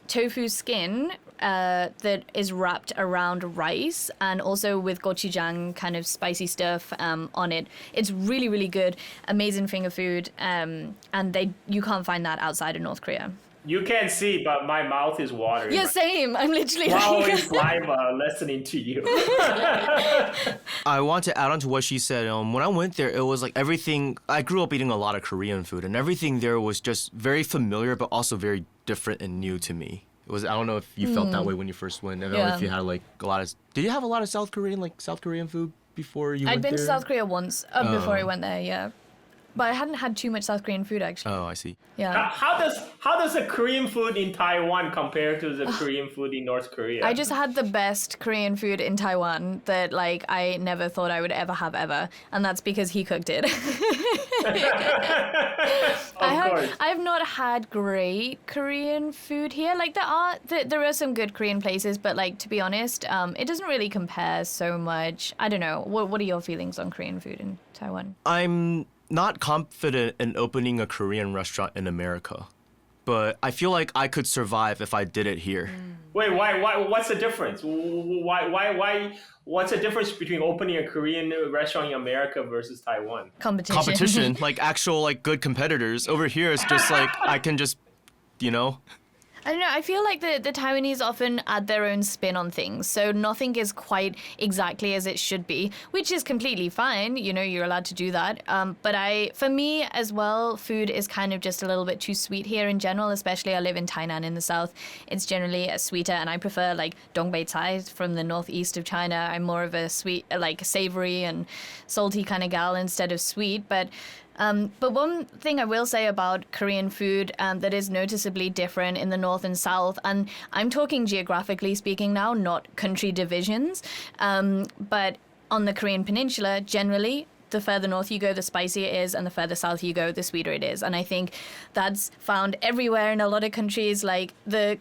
tofu skin that is wrapped around rice and also with gochujang kind of spicy stuff on it. It's really, really good, amazing finger food, and you can't find that outside of North Korea. You can't see, but my mouth is watering. Yeah, same. I'm literally swallowing saliva listening to you. I want to add on to what she said. When I went there, it was like everything. I grew up eating a lot of Korean food, and everything there was just very familiar, but also very different and new to me. I don't know if you felt that way when you first went. I don't know if you had like a lot of. Did you have a lot of South Korean food before you went there? I'd been to South Korea once before I went there, yeah. But I hadn't had too much South Korean food actually. Oh, I see. Yeah. How does the Korean food in Taiwan compare to the Korean food in North Korea? I just had the best Korean food in Taiwan that like I never thought I would ever have, and that's because he cooked it. I have not had great Korean food here. Like there are some good Korean places, but like to be honest, it doesn't really compare so much. I don't know. What are your feelings on Korean food in Taiwan? I'm not confident in opening a Korean restaurant in America, but I feel like I could survive if I did it here. Wait, why? What's the difference? Why? What's the difference between opening a Korean restaurant in America versus Taiwan? Competition. Like actual like good competitors. Over here, it's just like I can just, I don't know. I feel like the Taiwanese often add their own spin on things. So nothing is quite exactly as it should be, which is completely fine. You're allowed to do that. But for me as well, food is kind of just a little bit too sweet here in general, especially I live in Tainan in the south. It's generally sweeter, and I prefer like dongbei cai from the northeast of China. I'm more of a sweet, like savory and salty kind of gal instead of sweet. But one thing I will say about Korean food that is noticeably different in the north and south, and I'm talking geographically speaking now, not country divisions, but on the Korean peninsula, generally, the further north you go, the spicier it is, and the further south you go, the sweeter it is. And I think that's found everywhere in a lot of countries. Like the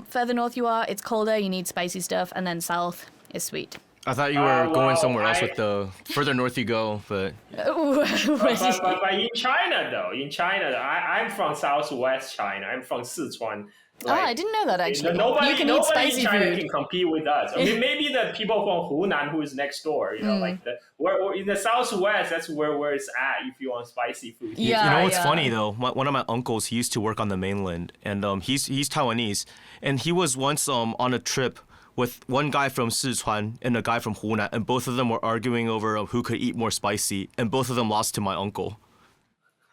further north you are, it's colder, you need spicy stuff, and then south is sweet. I thought you were going somewhere else with the further north you go, but... but in China, though, I'm from southwest China. I'm from Sichuan. I didn't know that actually. Nobody, you can eat nobody spicy in China food. can compete with us. I mean, maybe the people from Hunan who is next door, like we're in the southwest. That's where it's at. If you want spicy food. Yeah. You know what's funny though? One of my uncles, he used to work on the mainland, and he's Taiwanese, and he was once on a trip with one guy from Sichuan and a guy from Hunan, and both of them were arguing over who could eat more spicy, and both of them lost to my uncle.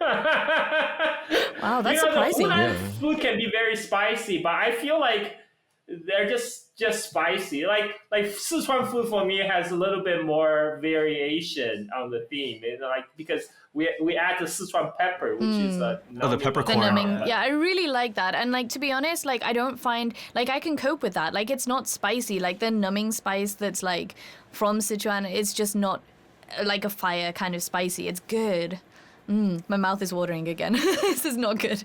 Wow, that's surprising. The Hunan food can be very spicy, but I feel like they're just spicy. Like Sichuan food for me has a little bit more variation on the theme, because we add the Sichuan pepper, which is the peppercorn. The numbing. Yeah, I really like that. And to be honest, I don't find I can cope with that. It's not spicy. The numbing spice that's from Sichuan, it's just not a fire kind of spicy. It's good. My mouth is watering again. This is not good.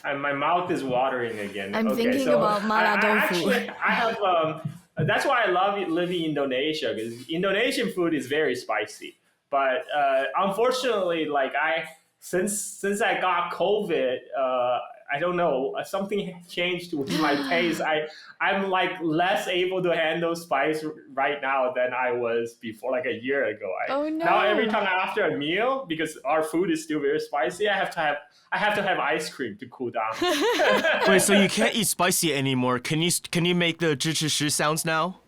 And my mouth is watering again. I'm thinking about mala tofu. I have. That's why I love living in Indonesia, because Indonesian food is very spicy. But unfortunately, since I got COVID, I don't know, something changed with my taste. I'm less able to handle spice right now than I was before, a year ago. Oh no! Now every time after a meal, because our food is still very spicy, I have to have ice cream to cool down. Wait, so you can't eat spicy anymore? Can you make the 吱吱吱 sounds now?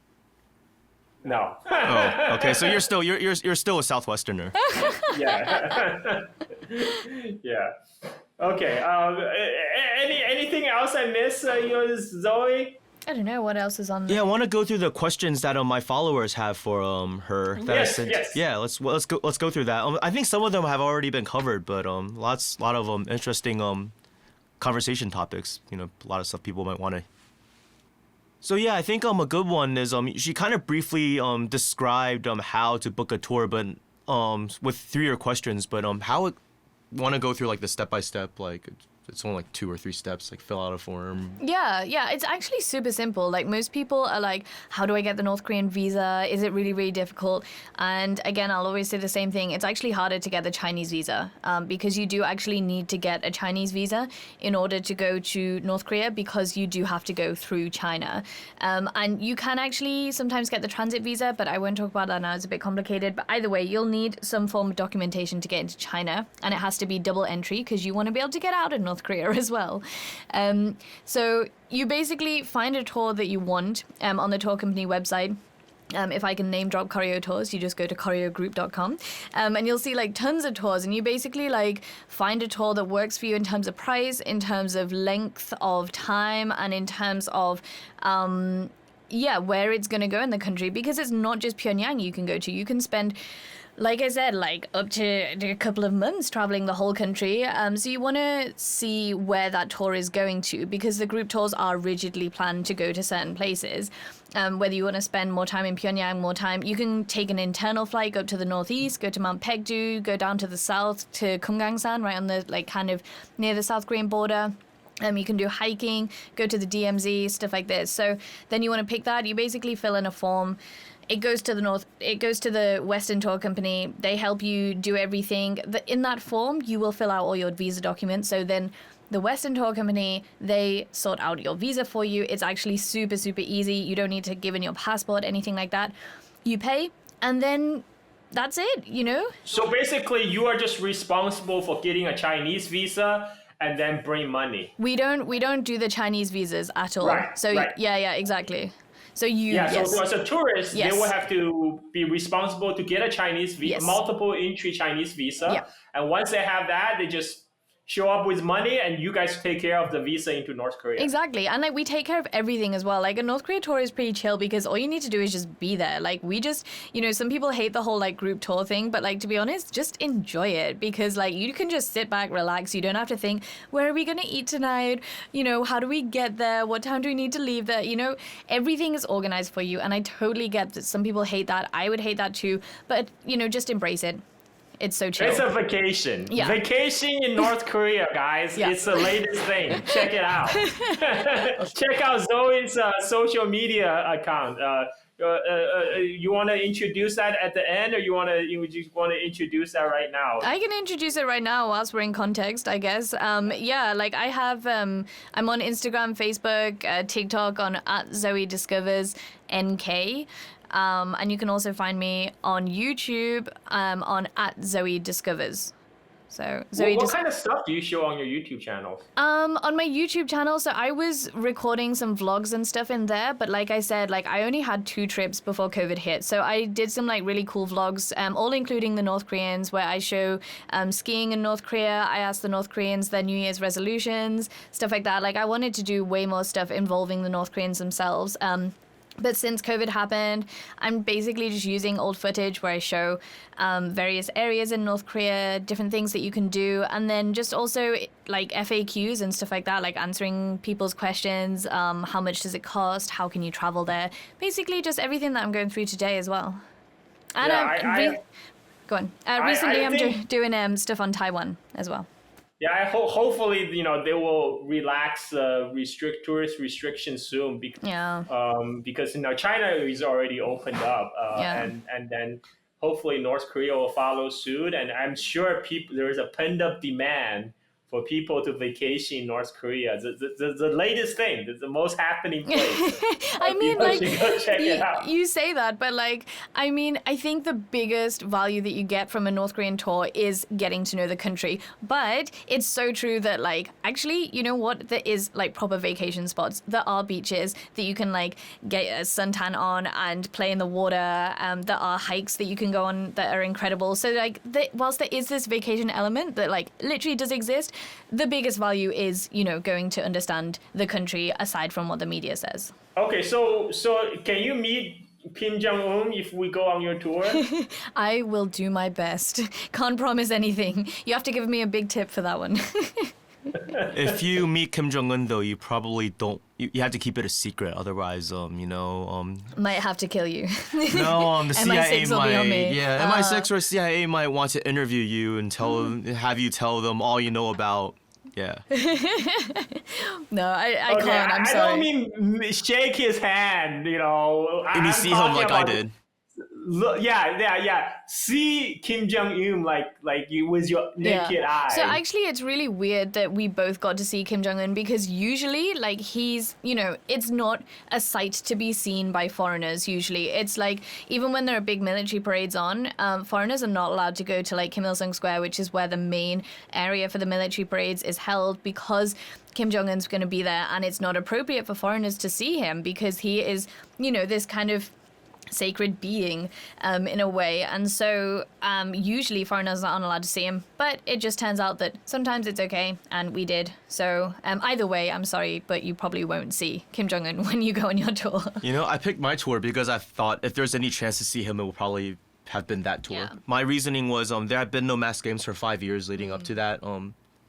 No. Oh, okay. So you're still a Southwesterner. Yeah. Yeah. Okay. Anything else I missed? Zoe? I don't know what else is on there. Yeah, I want to go through the questions that my followers have for her. That I sent. Yes. Yeah, let's go through that. I think some of them have already been covered, but lot of interesting conversation topics. A lot of stuff people might want to. So yeah, I think a good one is she kind of briefly described how to book a tour, but with 3 questions, but how want to go through the step by step, it's only 2 or 3 steps, fill out a form. Yeah, it's actually super simple. Most people are how do I get the North Korean visa? Is it really, really difficult? And again, I'll always say the same thing. It's actually harder to get the Chinese visa because you do actually need to get a Chinese visa in order to go to North Korea, because you do have to go through China. And you can actually sometimes get the transit visa, but I won't talk about that now. It's a bit complicated. But either way, you'll need some form of documentation to get into China, and it has to be double entry because you want to be able to get out of North Korea as well. So you basically find a tour that you want on the tour company website. If I can name drop Koryo Tours, you just go to koryogroup.com and you'll see tons of tours, and you basically find a tour that works for you in terms of price, in terms of length of time, and in terms of where it's going to go in the country, because it's not just Pyongyang you can go to. You can spend, like I said, up to a couple of months traveling the whole country. So you want to see where that tour is going to, because the group tours are rigidly planned to go to certain places. Whether you want to spend more time in Pyongyang, more time, you can take an internal flight, go to the northeast, go to Mount Paekdu, go down to the south to Kumgangsan, right on the kind of near the South Korean border. You can do hiking, go to the DMZ, stuff like this. So then you want to pick that. You basically fill in a form. It goes to the Western Tour Company. They help you do everything. In that form, you will fill out all your visa documents. So then the Western Tour Company, they sort out your visa for you. It's actually super, super easy. You don't need to give in your passport, anything like that. You pay, and then that's it, So basically, you are just responsible for getting a Chinese visa and then bring money. We don't do the Chinese visas at all. Right, so right. Yeah, exactly. So so as a tourist, yes. they will have to be responsible to get a Chinese visa, Yes. multiple entry Chinese visa. Yeah. And once they have that, they just show up with money, and you guys take care of the visa into North Korea. Exactly. And we take care of everything as well. A North Korea tour is pretty chill because all you need to do is just be there. We just, some people hate the whole group tour thing, but to be honest, just enjoy it, because you can just sit back, relax. You don't have to think, where are we going to eat tonight? How do we get there? What time do we need to leave there? Everything is organized for you. And I totally get that some people hate that. I would hate that too. But, just embrace it. It's so chill. It's a vacation. Yeah. Vacation in North Korea, guys. Yeah. It's the latest thing. Check it out. Check out Zoe's social media account. you want to introduce that at the end, or you just want to introduce that right now? I can introduce it right now whilst we're in context, I guess. Yeah, like I have, I'm on Instagram, Facebook, TikTok on @ZoeDiscoversNK. And you can also find me on YouTube on @ZoeDiscovers. So what kind of stuff do you show on your YouTube channel? On my YouTube channel, so I was recording some vlogs and stuff in there, but like I said, like I only had 2 trips before COVID hit. So I did some like really cool vlogs, all including the North Koreans, where I show skiing in North Korea. I asked the North Koreans their New Year's resolutions, stuff like that. Like I wanted to do way more stuff involving the North Koreans themselves. But since COVID happened, I'm basically just using old footage where I show various areas in North Korea, different things that you can do, and then just also like FAQs and stuff like that, like answering people's questions, how much does it cost, how can you travel there, basically just everything that I'm going through today as well. And go on. Recently I'm doing stuff on Taiwan as well. Yeah, hopefully, they will relax tourist restrictions soon because China is already opened up, and then hopefully North Korea will follow suit, and I'm sure there is a pent up demand for people to vacation in North Korea. The latest thing, the most happening place. I mean, like, go check it out. You say that, but like, I mean, I think the biggest value that you get from a North Korean tour is getting to know the country. But it's so true that like, actually, you know what? There is like proper vacation spots. There are beaches that you can like get a suntan on and play in the water. There are hikes that you can go on that are incredible. So like, whilst there is this vacation element that like literally does exist, the biggest value is, going to understand the country aside from what the media says. Okay, so can you meet Kim Jong-un if we go on your tour? I will do my best. Can't promise anything. You have to give me a big tip for that one. If you meet Kim Jong-un, though, you probably don't. You have to keep it a secret, otherwise, might have to kill you. No, the CIA MI6 will be on me. Yeah, MI6 or CIA might want to interview you and have you tell them all you know about. Yeah. No, I can't. I'm sorry. I don't mean shake his hand. And you see him like I did. Look, yeah. See Kim Jong-un like you with your naked eye. So actually, it's really weird that we both got to see Kim Jong-un because usually, like, he's, it's not a sight to be seen by foreigners. Usually, it's like even when there are big military parades on, foreigners are not allowed to go to like Kim Il-sung Square, which is where the main area for the military parades is held, because Kim Jong-un's going to be there, and it's not appropriate for foreigners to see him because he is, this kind of sacred being in a way, and so usually foreigners aren't allowed to see him, but it just turns out that sometimes it's okay, and we did. So either way, I'm sorry, but you probably won't see Kim Jong-un when you go on your tour. I picked my tour because I thought if there's any chance to see him, it will probably have been that tour. Yeah. My reasoning was there had been no mass games for 5 years leading up to that,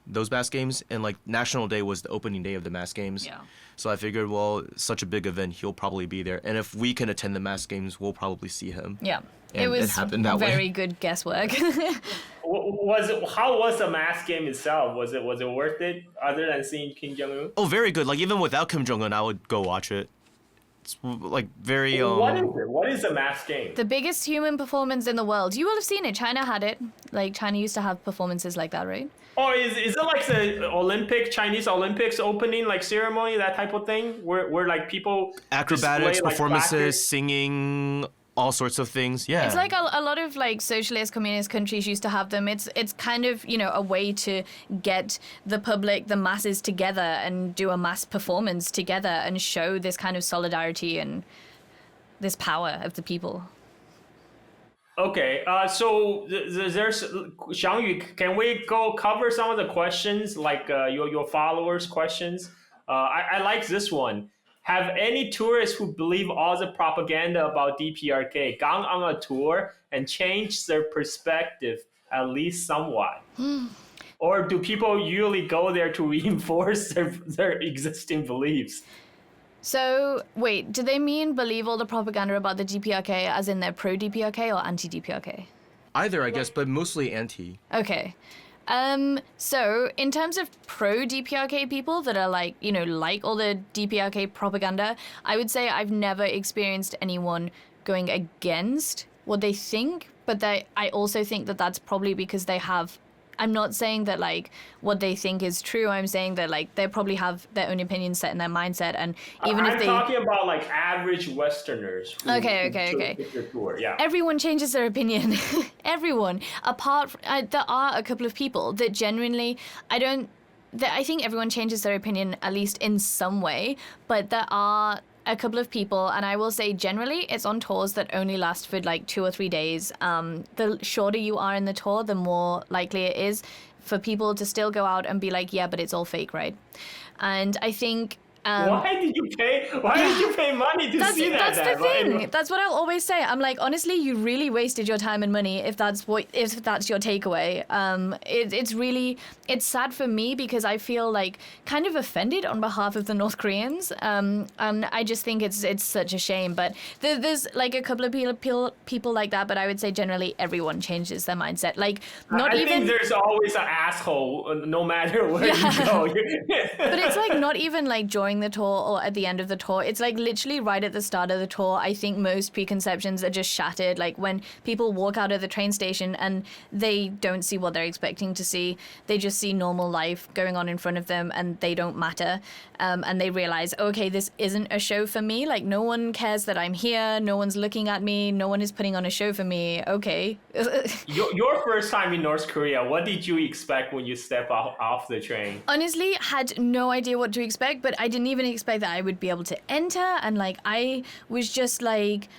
those mass games, and like National Day was the opening day of the mass games. Yeah. So I figured, well, such a big event, he'll probably be there, and if we can attend the mass games, we'll probably see him. Yeah. And it was happened that very way. good guesswork. How was the mass game itself? Was it worth it other than seeing Kim Jong-un? Oh, very good. Like even without Kim Jong-un, I would go watch it. It's like very What is it? What is the mass game? The biggest human performance in the world. You will have seen it. China had it. Like China used to have performances like that, right? Oh, is it like the Chinese Olympics opening like ceremony, that type of thing, where like people acrobatics, display, performances, singing, all sorts of things. Yeah, it's like a lot of like socialist, communist countries used to have them. It's kind of a way to get the public, the masses together and do a mass performance together and show this kind of solidarity and this power of the people. Okay, so there's Xiangyu. Can we go cover some of the questions, like your followers' questions? I like this one. Have any tourists who believe all the propaganda about DPRK gone on a tour and changed their perspective at least somewhat? Or do people usually go there to reinforce their existing beliefs? So, wait, do they mean believe all the propaganda about the DPRK as in they're pro-DPRK or anti-DPRK? Either, I guess, but mostly anti. Okay. So in terms of pro DPRK people that are like, like all the DPRK propaganda, I would say I've never experienced anyone going against what they think, but I also think that that's probably because I'm not saying that like what they think is true. I'm saying that like they probably have their own opinions set in their mindset, and even if I'm talking about like average Westerners. Okay. The tour. Yeah. Everyone changes their opinion. Everyone. There are a couple of people that genuinely, I think everyone changes their opinion at least in some way, but there are a couple of people, and I will say generally it's on tours that only last for like 2 or 3 days. The shorter you are in the tour, the more likely it is for people to still go out and be like, yeah, but it's all fake, right? And I think why did you pay money to see that? That's the thing. That's what I'll always say. I'm like, honestly, you really wasted your time and money if that's your takeaway. It's sad for me because I feel like kind of offended on behalf of the North Koreans. And I just think it's such a shame. But there's like a couple of people like that. But I would say generally everyone changes their mindset. Like I think there's always an asshole no matter where you go. But it's like not even like during the tour or at the end of the tour. It's like literally right at the start of the tour. I think most preconceptions are just shattered. Like when people walk out of the train station and they don't see what they're expecting to see, they just see normal life going on in front of them and they don't matter. And they realize, okay, this isn't a show for me. Like no one cares that I'm here. No one's looking at me. No one is putting on a show for me. Okay. Your first time in North Korea, what did you expect when you step off the train? Honestly, had no idea what to expect, but I didn't even expect that I would be able to enter, and like I was just like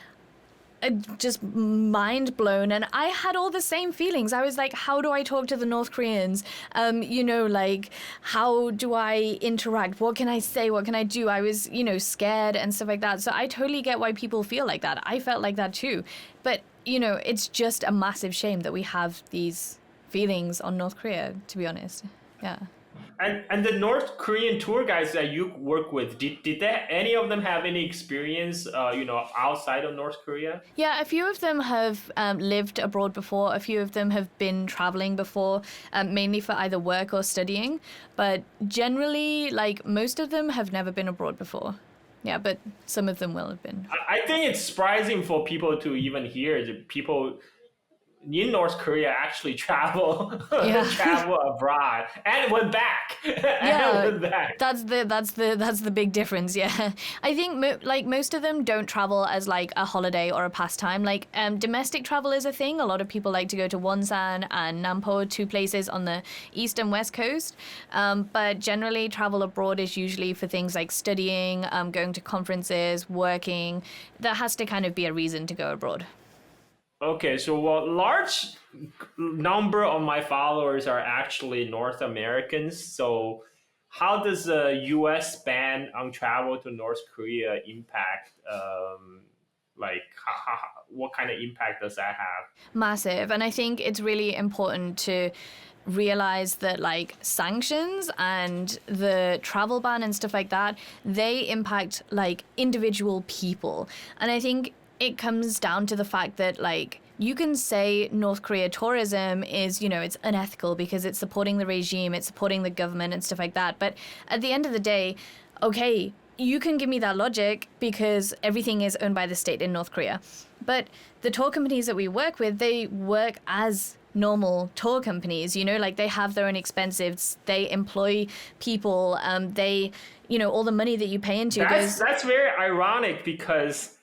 just mind blown, and I had all the same feelings. I was like, how do I talk to the North Koreans? Like how do I interact? What can I say? What can I do? I was, scared and stuff like that. So I totally get why people feel like that. I felt like that too. But, it's just a massive shame that we have these feelings on North Korea, to be honest. Yeah. And the North Korean tour guides that you work with, did any of them have any experience, outside of North Korea? Yeah, a few of them have lived abroad before. A few of them have been traveling before, mainly for either work or studying. But generally, like most of them have never been abroad before. Yeah, but some of them will have been. I think it's surprising for people to even hear that people in North Korea actually travel abroad and went back. That's the big difference. Yeah, I think most of them don't travel as like a holiday or a pastime. Like domestic travel is a thing. A lot of people like to go to Wonsan and Nampo, 2 places on the east and west coast. But generally, travel abroad is usually for things like studying, going to conferences, working. There has to kind of be a reason to go abroad. Okay, so a large number of my followers are actually North Americans. So how does the U.S. ban on travel to North Korea impact, what kind of impact does that have? Massive. And I think it's really important to realize that like sanctions and the travel ban and stuff like that, they impact like individual people. And I think it comes down to the fact that like you can say North Korea tourism is, it's unethical because it's supporting the regime, it's supporting the government and stuff like that. But at the end of the day, okay, you can give me that logic because everything is owned by the state in North Korea. But the tour companies that we work with, they work as normal tour companies, like they have their own expenses, they employ people, they, all the money that you pay into goes. That's very ironic because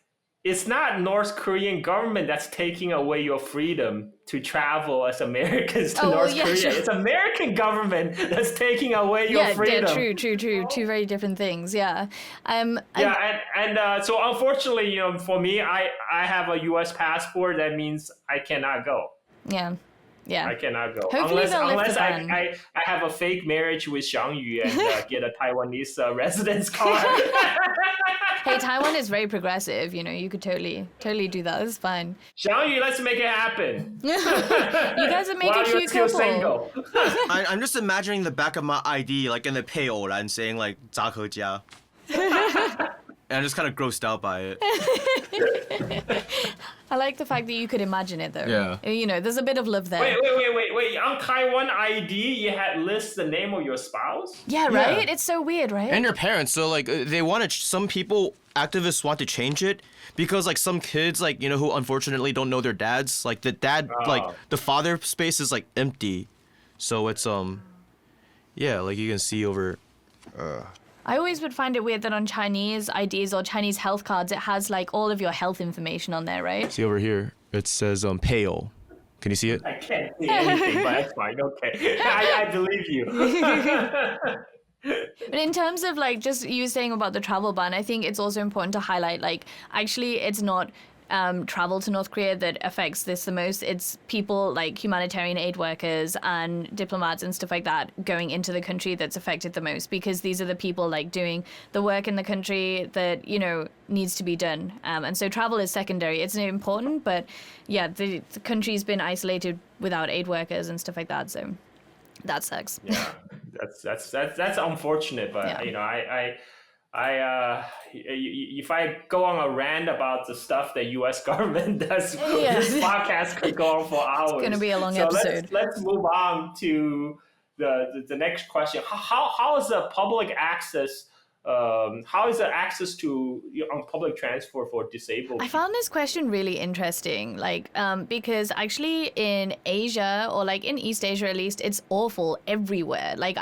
it's not North Korean government that's taking away your freedom to travel as Americans to North Korea. Sure. It's American government that's taking away your freedom. Yeah, true. 2 very different things. Yeah. So unfortunately, for me, I have a U.S. passport. That means I cannot go. Yeah. Yeah. I cannot go. Hopefully unless I have a fake marriage with Xiangyu and get a Taiwanese residence card. Hey, Taiwan is very progressive. You could totally do that. It's fine. Xiangyu, let's make it happen. You guys would make a cute couple. Single. I'm just imagining the back of my ID, like in the 配偶栏 saying like 杂合家. and I'm just kind of grossed out by it. I like the fact that you could imagine it, though. Yeah. You know, there's a bit of love there. Wait. On Taiwan ID, you had list the name of your spouse? Yeah, right? It's so weird, right? And your parents. So like they want to. Some people, activists, want to change it because like some kids, like who unfortunately don't know their dads. Like the dad, like the father space is like empty. So it's yeah, like you can see over. I always would find it weird that on Chinese IDs or Chinese health cards, it has like all of your health information on there, right? See over here, it says pale. Can you see it? I can't see anything, but that's fine. Okay, I believe you. But in terms of like just you saying about the travel ban, I think it's also important to highlight like actually it's not travel to North Korea that affects this the most. It's people like humanitarian aid workers and diplomats and stuff like that going into the country that's affected the most, because these are the people like doing the work in the country that needs to be done. And so travel is secondary. It's important, but yeah, the country's been isolated without aid workers and stuff like that. So that sucks. Yeah, that's unfortunate, but Yeah. if I go on a rant about the stuff that U.S. government does, this podcast could go on for hours. It's going to be a long episode. Let's move on to the next question. How is the public access? How is the access to on public transport for disabled? I found this question really interesting, because actually in Asia or like in East Asia at least, it's awful everywhere. Like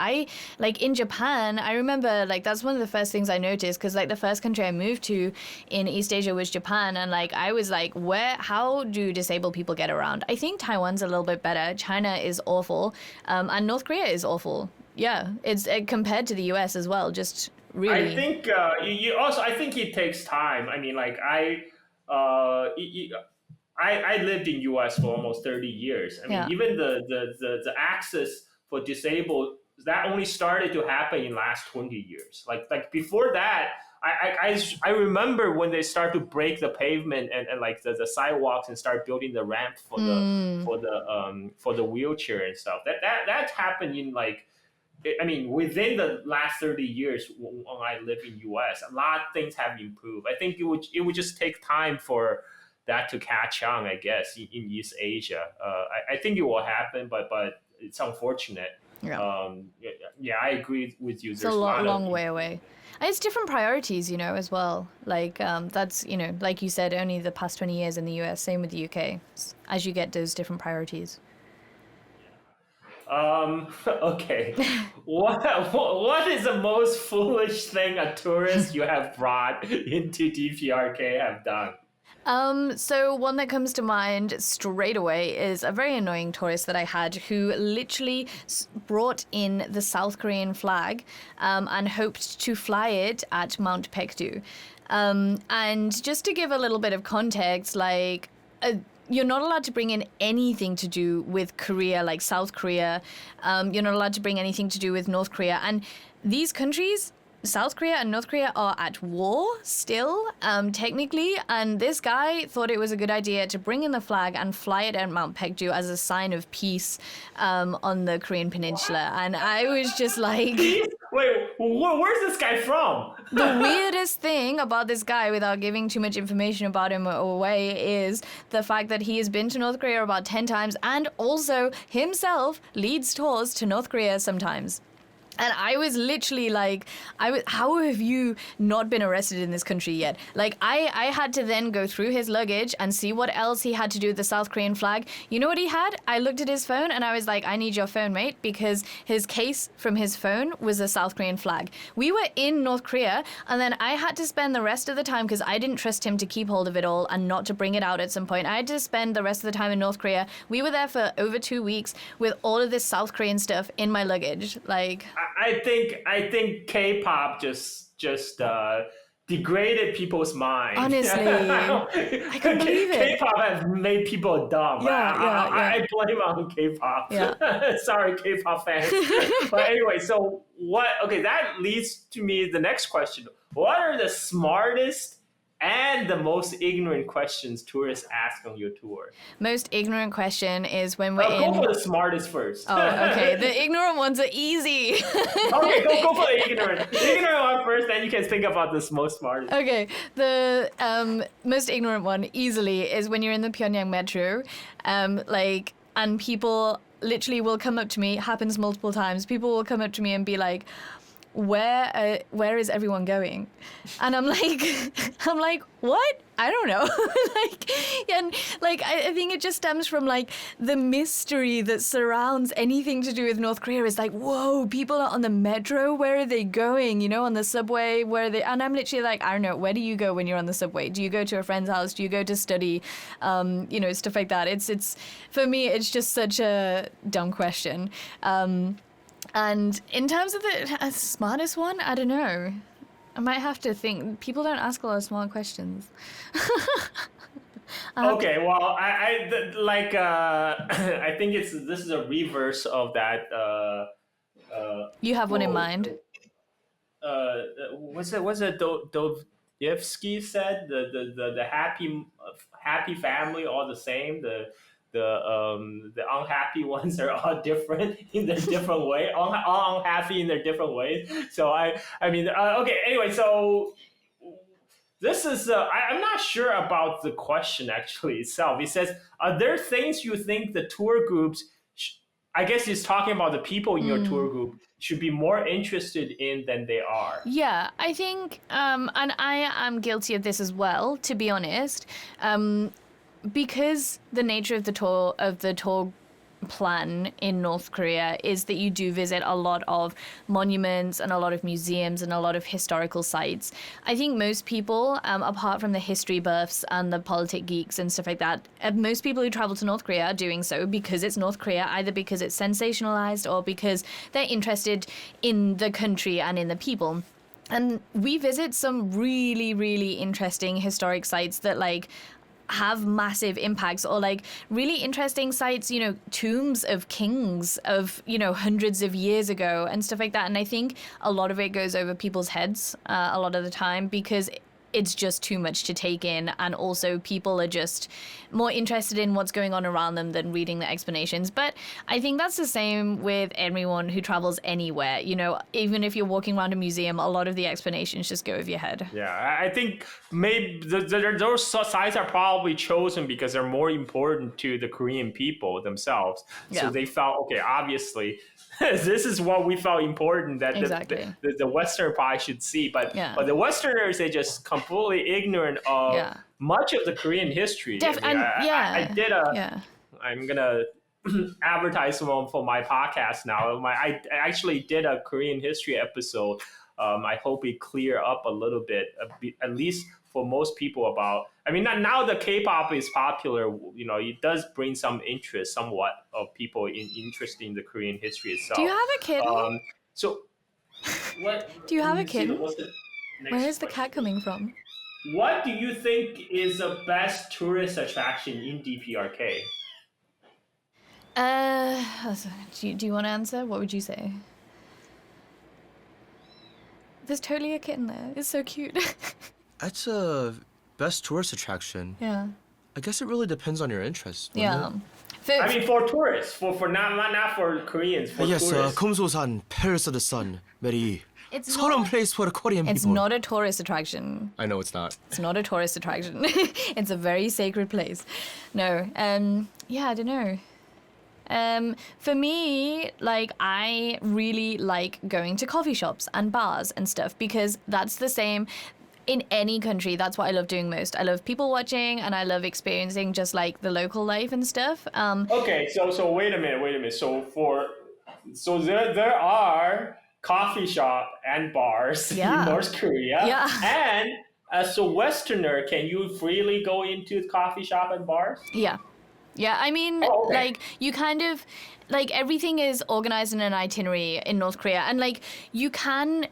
in Japan, I remember like that's one of the first things I noticed, because like the first country I moved to in East Asia was Japan, and like I was like, how do disabled people get around? I think Taiwan's a little bit better. China is awful, and North Korea is awful. Yeah, it's compared to the US as well. Just really. I think I think it takes time. I mean, like I lived in US for almost 30 years. I mean, even the access for disabled, that only started to happen in last 20 years. Like before that, I remember when they start to break the pavement and like the sidewalks and start building the ramp for the wheelchair and stuff. That happened in like, I mean, within the last 30 years when I live in US, a lot of things have improved. I think it would just take time for that to catch on, I guess, in East Asia. I think it will happen, but it's unfortunate. Yeah. I agree with you. It's a long way away. And it's different priorities, as well. Like that's, like you said, only the past 20 years in the US, same with the UK, as you get those different priorities. Okay. What is the most foolish thing a tourist you have brought into DPRK have done? So one that comes to mind straight away is a very annoying tourist that I had who literally brought in the South Korean flag and hoped to fly it at Mount Paektu. And just to give a little bit of context, like you're not allowed to bring in anything to do with Korea, like South Korea. You're not allowed to bring anything to do with North Korea. And these countries, South Korea and North Korea, are at war still, technically. And this guy thought it was a good idea to bring in the flag and fly it at Mount Paektu as a sign of peace on the Korean peninsula. And I was just like... Wait, where's this guy from? The weirdest thing about this guy, without giving too much information about him away, is the fact that he has been to North Korea about 10 times and also himself leads tours to North Korea sometimes. And I was literally like, how have you not been arrested in this country yet? Like, I had to then go through his luggage and see what else he had to do with the South Korean flag. You know what he had? I looked at his phone and I was like, I need your phone, mate, because his case from his phone was a South Korean flag. We were in North Korea, and then I had to spend the rest of the time, because I didn't trust him to keep hold of it all and not to bring it out at some point. I had to spend the rest of the time in North Korea. We were there for over 2 weeks with all of this South Korean stuff in my luggage. Like... I think K-pop just degraded people's minds. Honestly, I couldn't believe it. K-pop has made people dumb. I blame on K-pop. Yeah. Sorry, K-pop fans. But anyway, so what? Okay, that leads to me the next question. What are the smartest and the most ignorant questions tourists ask on your tour. Most ignorant question is when we're Go in. for the smartest first. Oh, okay. The ignorant ones are easy. Okay, go for the ignorant. The ignorant one first, then you can think about this most smartest. Okay, the most ignorant one easily is when you're in the Pyongyang metro, and people literally will come up to me. Happens multiple times. People will come up to me and be like, where is everyone going? And I'm like, what? I don't know. I think it just stems from like the mystery that surrounds anything to do with North Korea. Is like, whoa, people are on the metro. Where are they going? You know, on the subway. Where are they? And I'm literally like, I don't know. Where do you go when you're on the subway? Do you go to a friend's house? Do you go to study? Stuff like that. It's for me, it's just such a dumb question. And in terms of the smartest one, I don't know. I might have to think. People don't ask a lot of smart questions. Okay, well, I think this is a reverse of that. You have one in mind? What's it? Dostoevsky said the happy family all the same. The unhappy ones are all different in their different way. All unhappy in their different ways. So okay. Anyway, so this is I'm not sure about the question actually itself. It says, are there things you think the tour groups? I guess he's talking about the people in your tour group should be more interested in than they are. Yeah, I think, and I am guilty of this as well, to be honest. Because the nature of the tour plan in North Korea is that you do visit a lot of monuments and a lot of museums and a lot of historical sites. I think most people, apart from the history buffs and the politic geeks and stuff like that, most people who travel to North Korea are doing so because it's North Korea, either because it's sensationalized or because they're interested in the country and in the people. And we visit some really, really interesting historic sites that have massive impacts, or really interesting sites, tombs of kings of, hundreds of years ago and stuff like that. And I think a lot of it goes over people's heads a lot of the time because it's just too much to take in, and also people are just more interested in what's going on around them than reading the explanations. But I think that's the same with everyone who travels anywhere. Even if you're walking around a museum, a lot of the explanations just go over your head. Yeah, I think maybe those sites are probably chosen because they're more important to the Korean people themselves. Yeah. So they felt, okay, obviously this is what we felt important that exactly. the Western probably should see. But the Westerners, they just completely ignorant of much of the Korean history. I'm gonna advertise for my podcast now. I actually did a Korean history episode. I hope it clear up a little bit, at least for most people about. I mean, now the K-pop is popular. It does bring some interest, somewhat, of people interested in the Korean history itself. Do you have a kitten? So, what? Do you have a kitten? Where is the question? cat coming from? What do you think is the best tourist attraction in DPRK? Do you want to answer? What would you say? There's totally a kitten there. It's so cute. That's a best tourist attraction. Yeah. I guess it really depends on your interest. Yeah. I mean, for tourists, for not for Koreans. For yes, tourists. Kumsosan, Paris of the Sun, Mary. It's Solemn not, place for the Korean people. it's not a tourist attraction. I know it's not. It's not a tourist attraction. It's a very sacred place. No. I don't know. For me, I really like going to coffee shops and bars and stuff because that's the same in any country. That's what I love doing most. I love people watching and I love experiencing just the local life and stuff. Okay, so wait a minute. So there are coffee shop and bars in North Korea. Yeah. And as a Westerner, can you freely go into the coffee shop and bars? Yeah. Yeah, I mean, you kind of, everything is organized in an itinerary in North Korea. And, you can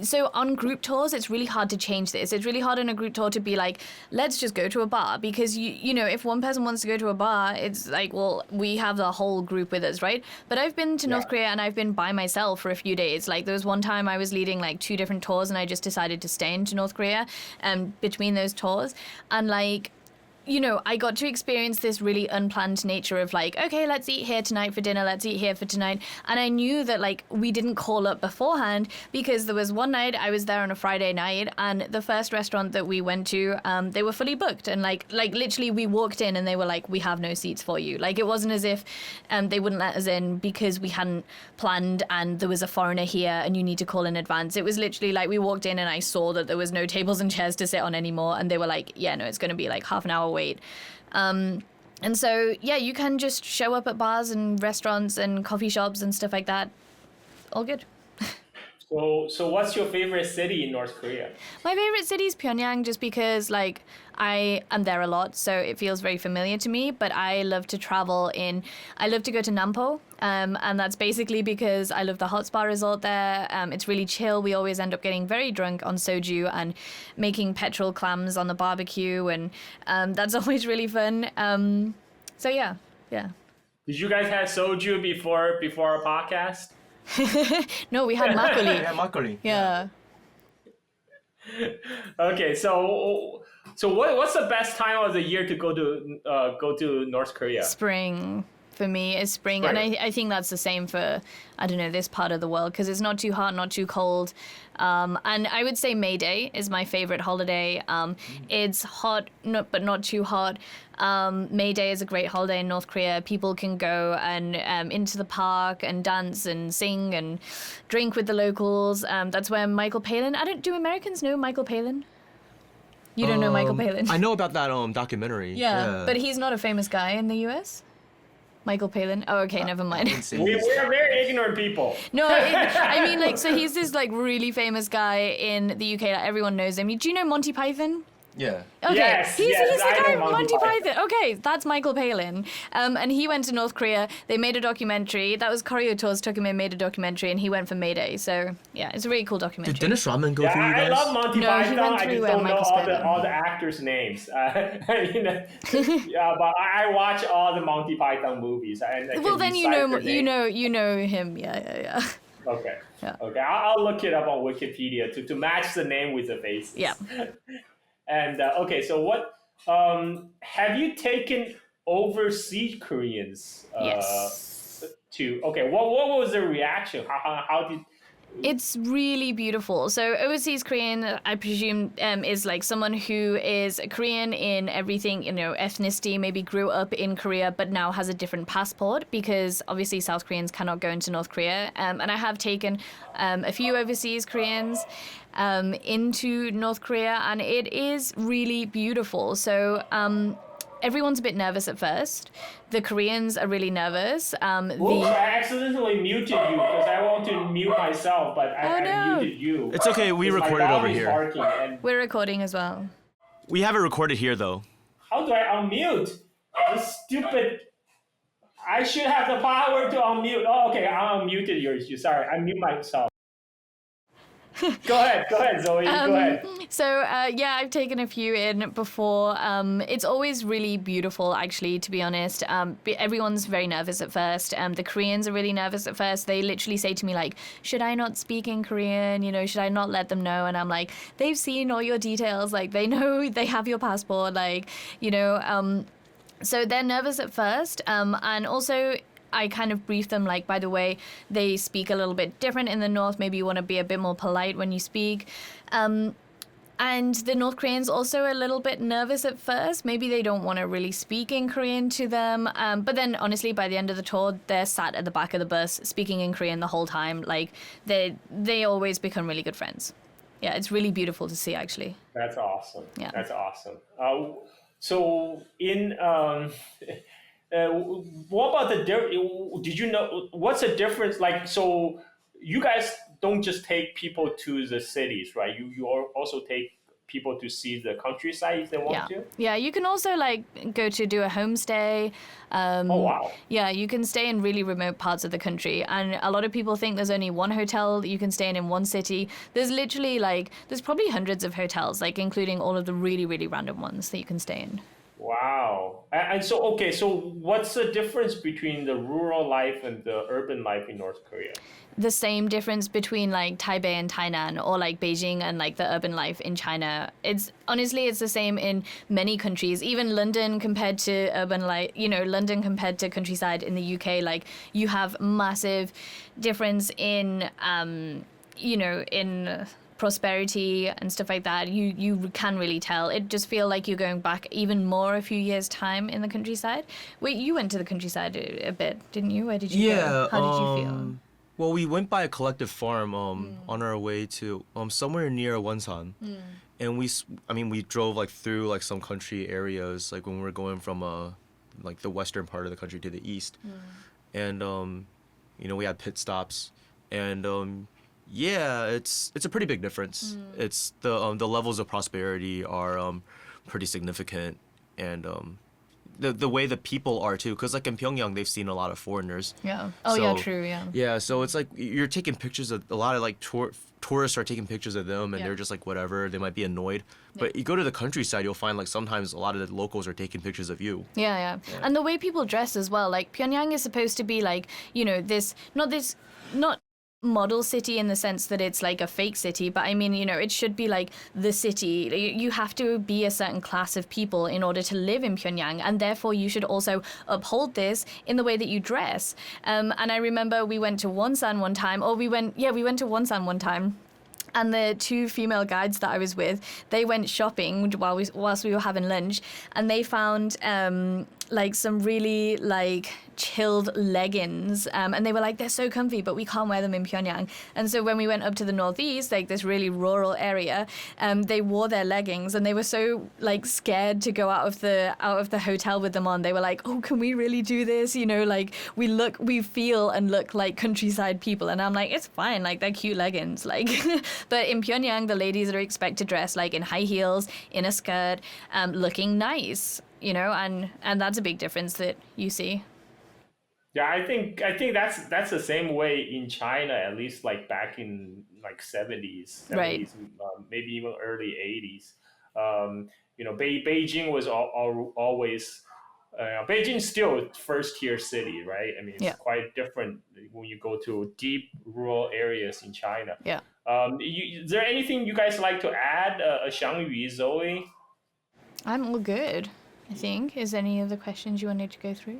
so on group tours, it's really hard to change this. It's really hard on a group tour to be like, let's just go to a bar, because you know, if one person wants to go to a bar, it's like, well, we have the whole group with us, right? But I've been to North Korea and I've been by myself for a few days. Like there was one time I was leading like 2 different tours and I just decided to stay into North Korea between those tours, and like, you know, I got to experience this really unplanned nature of like, okay, let's eat here tonight for dinner, let's eat here for tonight. And I knew that like we didn't call up beforehand, because there was one night I was there on a Friday night, and the first restaurant that we went to, they were fully booked. And like literally we walked in and they were like, we have no seats for you. Like it wasn't as if they wouldn't let us in because we hadn't planned and there was a foreigner here and you need to call in advance. It was literally like we walked in and I saw that there was no tables and chairs to sit on anymore. And they were like, yeah, no, it's going to be like half an hour wait. And so, yeah, you can just show up at bars and restaurants and coffee shops and stuff like that. All good. So what's your favorite city in North Korea? My favorite city is Pyongyang, just because like I am there a lot, so it feels very familiar to me. But I love to I love to go to Nampo, and that's basically because I love the hot spa resort there. It's really chill. We always end up getting very drunk on soju and making petrol clams on the barbecue, and that's always really fun. So yeah. Did you guys have soju before our podcast? No, we had makgeolli. Yeah, makgeolli. Yeah. Okay, so what's the best time of the year to go to North Korea? Spring. For me is spring. And I think that's the same for, I don't know, this part of the world, because it's not too hot, not too cold. And I would say May Day is my favorite holiday. It's hot, but not too hot. May Day is a great holiday in North Korea. People can go and into the park and dance and sing and drink with the locals. That's where Michael Palin, do Americans know Michael Palin? You don't know Michael Palin? I know about that documentary. Yeah, but he's not a famous guy in the US? Michael Palin? Oh, okay, never mind. We are very ignorant people. No, I mean, like, so he's this, like, really famous guy in the UK. Like, everyone knows him. Do you know Monty Python? Yeah. Okay, Yes, he's the guy know from Monty Monty Python. Okay, that's Michael Palin. And he went to North Korea. They made a documentary. That was Koryo Tours took him and made a documentary, and he went for May Day. So, yeah, it's a really cool documentary. Did Dennis Rodman go for you I guys? love Monty No, he Python. went I through, just don't know Michael all the actors' names. Yeah, but I watch all the Monty Python movies. Well, then you know him. Yeah. Okay. Yeah. Okay. I'll look it up on Wikipedia to match the name with the face. Yeah. And okay, so what have you taken overseas Koreans? Yes. Okay, what was the reaction? How did? It's really beautiful. So overseas Korean, I presume, is like someone who is Korean in everything, you know, ethnicity, maybe grew up in Korea, but now has a different passport, because obviously South Koreans cannot go into North Korea. And I have taken a few overseas Koreans into North Korea, and it is really beautiful. So everyone's a bit nervous at first. The Koreans are really nervous. Oops, I accidentally muted you because I want to mute myself, but I muted you. It's okay, we Because my recorded dog over is here. barking, and We're recording as well. We have it recorded here, though. how do I unmute? This stupid. I should have the power to unmute. Oh, okay, I unmuted you. Sorry, I mute myself. Go ahead, Zoe. Go ahead. So, yeah, I've taken a few in before. It's always really beautiful, actually, to be honest. Everyone's very nervous at first. The Koreans are really nervous at first. They literally say to me, like, should I not speak in Korean? You know, should I not let them know? And I'm like, they've seen all your details. Like, they know they have your passport. Like, you know, so they're nervous at first. And also, I kind of brief them, like, by the way, they speak a little bit different in the North. Maybe you want to be a bit more polite when you speak. And the North Koreans also a little bit nervous at first. Maybe they don't want to really speak in Korean to them. But then, honestly, by the end of the tour, they're sat at the back of the bus speaking in Korean the whole time. Like, they always become really good friends. Yeah, it's really beautiful to see, actually. That's awesome. Yeah. That's awesome. So in what about did you know what's the difference? Like, so you guys don't just take people to the cities, right? You also take people to see the countryside if they want to? Yeah, you can also like go to do a homestay. Oh, wow. Yeah, you can stay in really remote parts of the country. And a lot of people think there's only one hotel that you can stay in one city. There's literally there's probably hundreds of hotels, like including all of the really, really random ones that you can stay in. Wow. And so, okay, so what's the difference between the rural life and the urban life in North Korea? The same difference between like Taipei and Tainan, or like Beijing and like the urban life in China. It's honestly, it's the same in many countries. Even London compared to urban life, London compared to countryside in the UK, like you have massive difference in, in prosperity and stuff like that. You can really tell. It just feel like you're going back even more a few years time in the countryside. Wait, you went to the countryside a bit, didn't you? Where did you go? How did you feel? Well, we went by a collective farm on our way to somewhere near Wonsan, and we drove like through like some country areas, like when we were going from like the western part of the country to the east, and we had pit stops, and yeah, it's a pretty big difference. It's the levels of prosperity are pretty significant, and the way the people are too, because like in Pyongyang they've seen a lot of foreigners. Yeah. Oh so, yeah, true. Yeah. Yeah, so it's like you're taking pictures of a lot of like tourists are taking pictures of them, and they're just like whatever, they might be annoyed. But you go to the countryside, you'll find like sometimes a lot of the locals are taking pictures of you. Yeah. And the way people dress as well. Like Pyongyang is supposed to be like, this not model city in the sense that it's like a fake city, but I mean, it should be like the city. You have to be a certain class of people in order to live in Pyongyang, and therefore you should also uphold this in the way that you dress. And I remember we went to Wonsan one time, we went to Wonsan one time. And the two female guides that I was with, they went shopping whilst we were having lunch, and they found like some really like chilled leggings, and they were like, they're so comfy, but we can't wear them in Pyongyang. And so when we went up to the northeast, like this really rural area, they wore their leggings, and they were so like scared to go out of the hotel with them on. They were like, oh, can we really do this? Like we feel and look like countryside people. And I'm like, it's fine, like they're cute leggings, like. But in Pyongyang, the ladies are expected to dress like in high heels, in a skirt, looking nice, and that's a big difference that you see. Yeah, I think that's the same way in China, at least like back in like 70s, Right. Maybe even early 80s. Beijing was always Beijing's still a first-tier city, right? I mean, it's quite different when you go to deep rural areas in China. Yeah. Is there anything you guys like to add, Xiangyu, Zoe? I'm all good, I think. Is there any other questions you wanted to go through?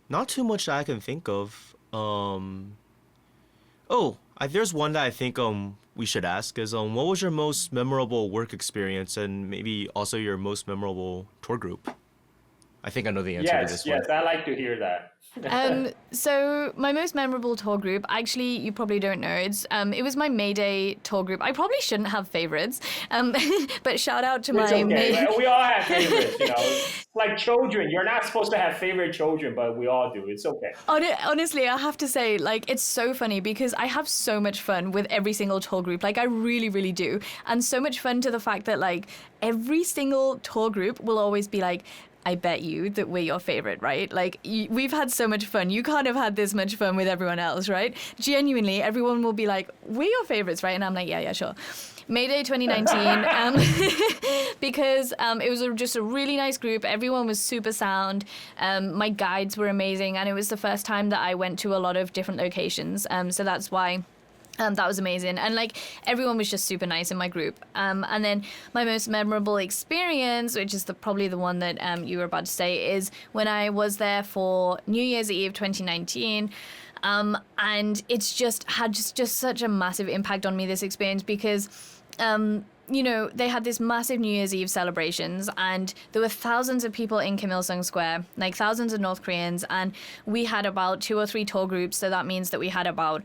Not too much that I can think of. There's one that I think we should ask is what was your most memorable work experience, and maybe also your most memorable tour group? I think I know the answer to this one. Yes, I like to hear that. So my most memorable tour group, actually, you probably don't know. It was my May Day tour group. I probably shouldn't have favorites, but shout out to It's my okay. We all have favorites, It's like children. You're not supposed to have favorite children, but we all do. It's okay. Honestly, I have to say, like, it's so funny because I have so much fun with every single tour group. Like, I really, really do. And so much fun to the fact that, like, every single tour group will always be like, I bet you that we're your favorite, right? Like, we've had so much fun. You can't have had this much fun with everyone else, right? Genuinely, everyone will be like, we're your favorites, right? And I'm like, yeah, sure. May Day 2019, because it was just a really nice group. Everyone was super sound. My guides were amazing. And it was the first time that I went to a lot of different locations. So that's why... that was amazing. And like everyone was just super nice in my group. And then my most memorable experience, which is probably the one that you were about to say, is when I was there for New Year's Eve 2019. And it's just had just such a massive impact on me, this experience, because they had this massive New Year's Eve celebrations, and there were thousands of people in Kim Il-sung Square, like thousands of North Koreans, and we had about 2 or 3 tour groups, so that means that we had about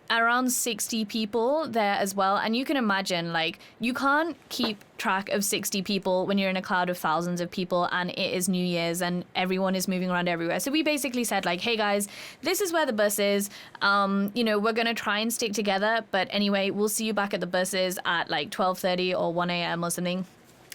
around 60 people there as well. And you can imagine, like, you can't keep track of 60 people when you're in a cloud of thousands of people and it is New Year's and everyone is moving around everywhere. So we basically said, like, hey guys, this is where the bus is. You know, we're going to try and stick together. But anyway, we'll see you back at the buses at like 12:30 or 1 a.m. or something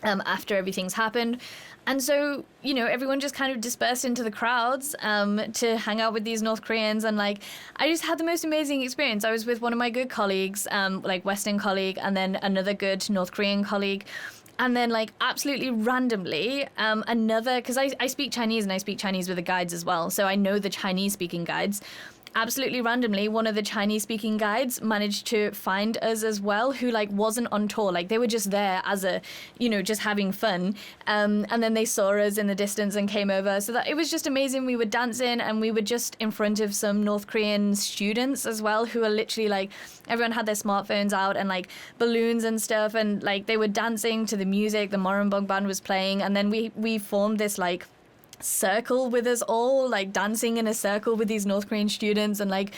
after everything's happened. And so, you know, everyone just kind of dispersed into the crowds to hang out with these North Koreans. And, like, I just had the most amazing experience. I was with one of my good colleagues, like Western colleague, and then another good North Korean colleague. And then, like, absolutely randomly, another, because I speak Chinese and I speak Chinese with the guides as well. So I know the Chinese speaking guides. Absolutely randomly, one of the Chinese speaking guides managed to find us as well, who like wasn't on tour. Like they were just there as a, you know, just having fun. And then they saw us in the distance and came over. So that it was just amazing. We were dancing and we were just in front of some North Korean students as well, who are literally like, everyone had their smartphones out and like balloons and stuff. And like they were dancing to the music. The Moranbong band was playing. And then we formed this like circle with us all, like dancing in a circle with these North Korean students. And like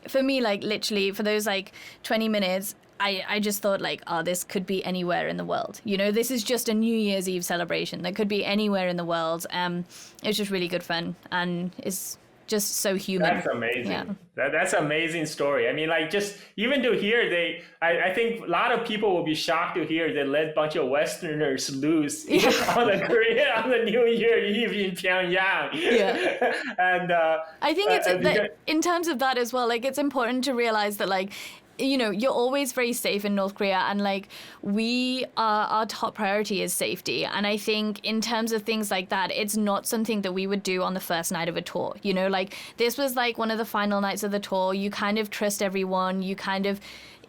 for me, like literally for those like 20 minutes, I just thought like, oh, this could be anywhere in the world. You know, this is just a New Year's Eve celebration that could be anywhere in the world. It was just really good fun and it's just so human. That's amazing. Yeah. That's an amazing story. I mean, like, just even to hear I think a lot of people will be shocked to hear they let a bunch of Westerners loose on the New Year Eve in Pyongyang. Yeah. And I think it's in terms of that as well. Like, it's important to realize that, like, you know, you're always very safe in North Korea, and like our top priority is safety. And I think in terms of things like that, it's not something that we would do on the first night of a tour. You know, like this was like one of the final nights of the tour. You kind of trust everyone. You kind of,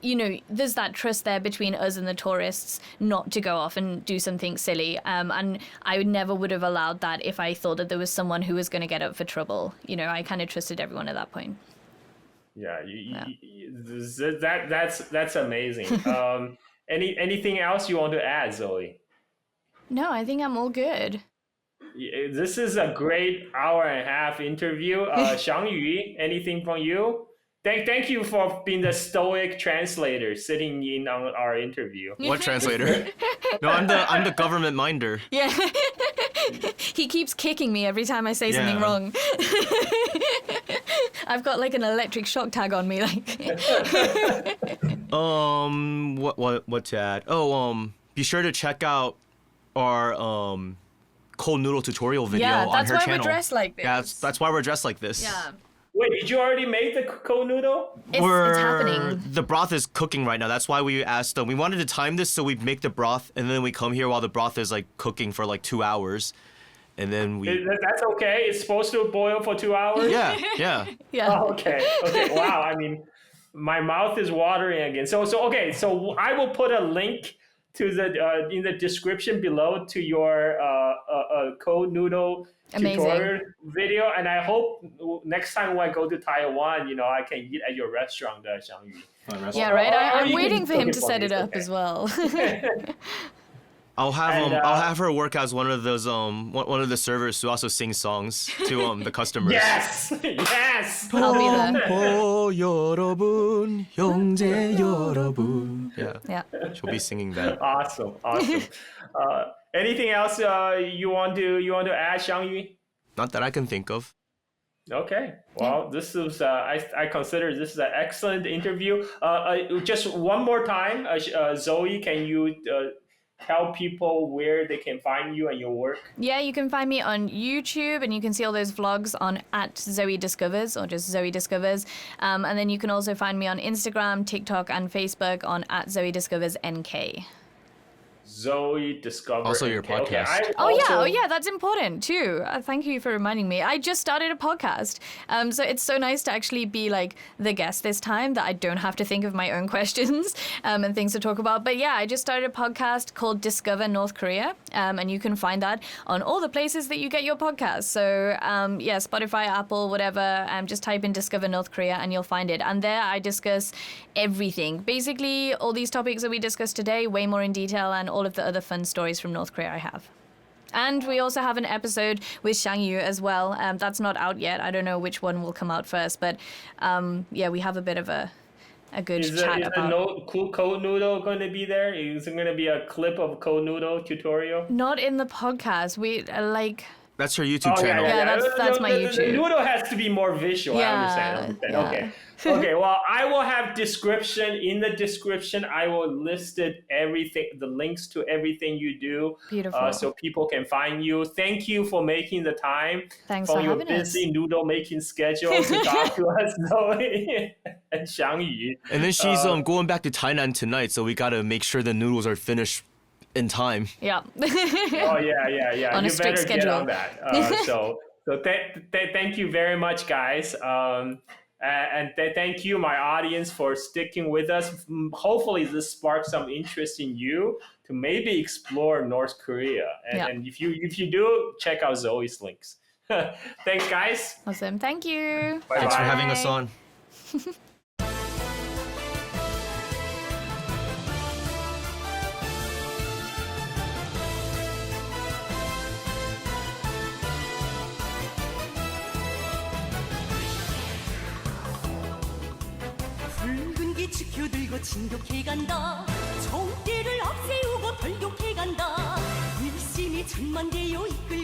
you know, there's that trust there between us and the tourists not to go off and do something silly. And I never would have allowed that if I thought that there was someone who was going to get up for trouble. You know, I kind of trusted everyone at that point. Yeah, that's amazing. Anything else you want to add, Zoe? No, I think I'm all good. This is a great hour and a half interview. Xiangyu, anything from you? Thank you for being the stoic translator sitting in on our interview. What translator? No, I'm the government minder. Yeah. He keeps kicking me every time I say something wrong. I've got like an electric shock tag on me, like. What to add? Oh, be sure to check out our cold noodle tutorial video on her channel. Yeah, that's why we're dressed like this. Yeah, that's why we're dressed like this. Yeah. Wait, did you already make the cold noodle? It's happening. The broth is cooking right now. That's why we asked them. We wanted to time this so we'd make the broth and then we come here while the broth is like cooking for like 2 hours. And then That's okay? It's supposed to boil for 2 hours? Yeah. Yeah. Oh, okay. Wow. I mean, my mouth is watering again. So I will put a link to the in the description below to your cold noodle tutorial video, and I hope next time when I go to Taiwan, you know, I can eat at your restaurant, Xiangyu. Yeah, right. I'm waiting for him to set it up as well. I'll have her work as one of those one of the servers who also sings songs to the customers. Yes. I'll be there. 여러분, 형제 여러분. Yeah. She'll be singing that. Awesome. Anything else you want to add, Xiangyu? Not that I can think of. Okay. Well, this is I consider this is an excellent interview. Just one more time, Zoe, can you tell people where they can find you and your work? Yeah, you can find me on YouTube, and you can see all those vlogs on @ZoeDiscovers or just Zoe Discovers. And then you can also find me on Instagram, TikTok, and Facebook on @ZoeDiscoversNK. Zoe Discover. Also your podcast. Okay, yeah, that's important too. Thank you for reminding me. I just started a podcast. So it's so nice to actually be like the guest this time, that I don't have to think of my own questions and things to talk about. But yeah, I just started a podcast called Discover North Korea. And you can find that on all the places that you get your podcasts. So yeah, Spotify, Apple, whatever. Just type in Discover North Korea and you'll find it. And there I discuss everything. Basically, all these topics that we discussed today, way more in detail, and all of the other fun stories from North Korea I have. And we also have an episode with Xiangyu as well. That's not out yet. I don't know which one will come out first, but yeah, we have a bit of a a good Is chat the about. no, cool code noodle going to be there? Is it going to be a clip of code noodle tutorial? Not in the podcast. We like. That's her YouTube channel. Yeah, that's my The YouTube. noodle has to be more visual. I understand. Yeah. Okay. Okay. Well, I will have description in the description. I will list it everything, the links to everything you do. Beautiful. So people can find you. Thank you for making the time Thanks from for your having busy us. noodle making schedule to talk to us, Zoe and Xiangyu. And then she's going back to Tainan tonight, so we gotta make sure the noodles are finished in time. Yeah. Oh yeah. On a You strict better schedule. get on that. So thank you very much, guys. And thank you, my audience, for sticking with us. Hopefully, this sparks some interest in you to maybe explore North Korea. And if you do, check out Zoe's links. Thanks, guys. Awesome. Thank you. Bye-bye. Thanks for having us on. 붉은 기 지켜들고 진격해간다. 총대를 앞세우고 돌격해간다. 일심이 천만대요 이끌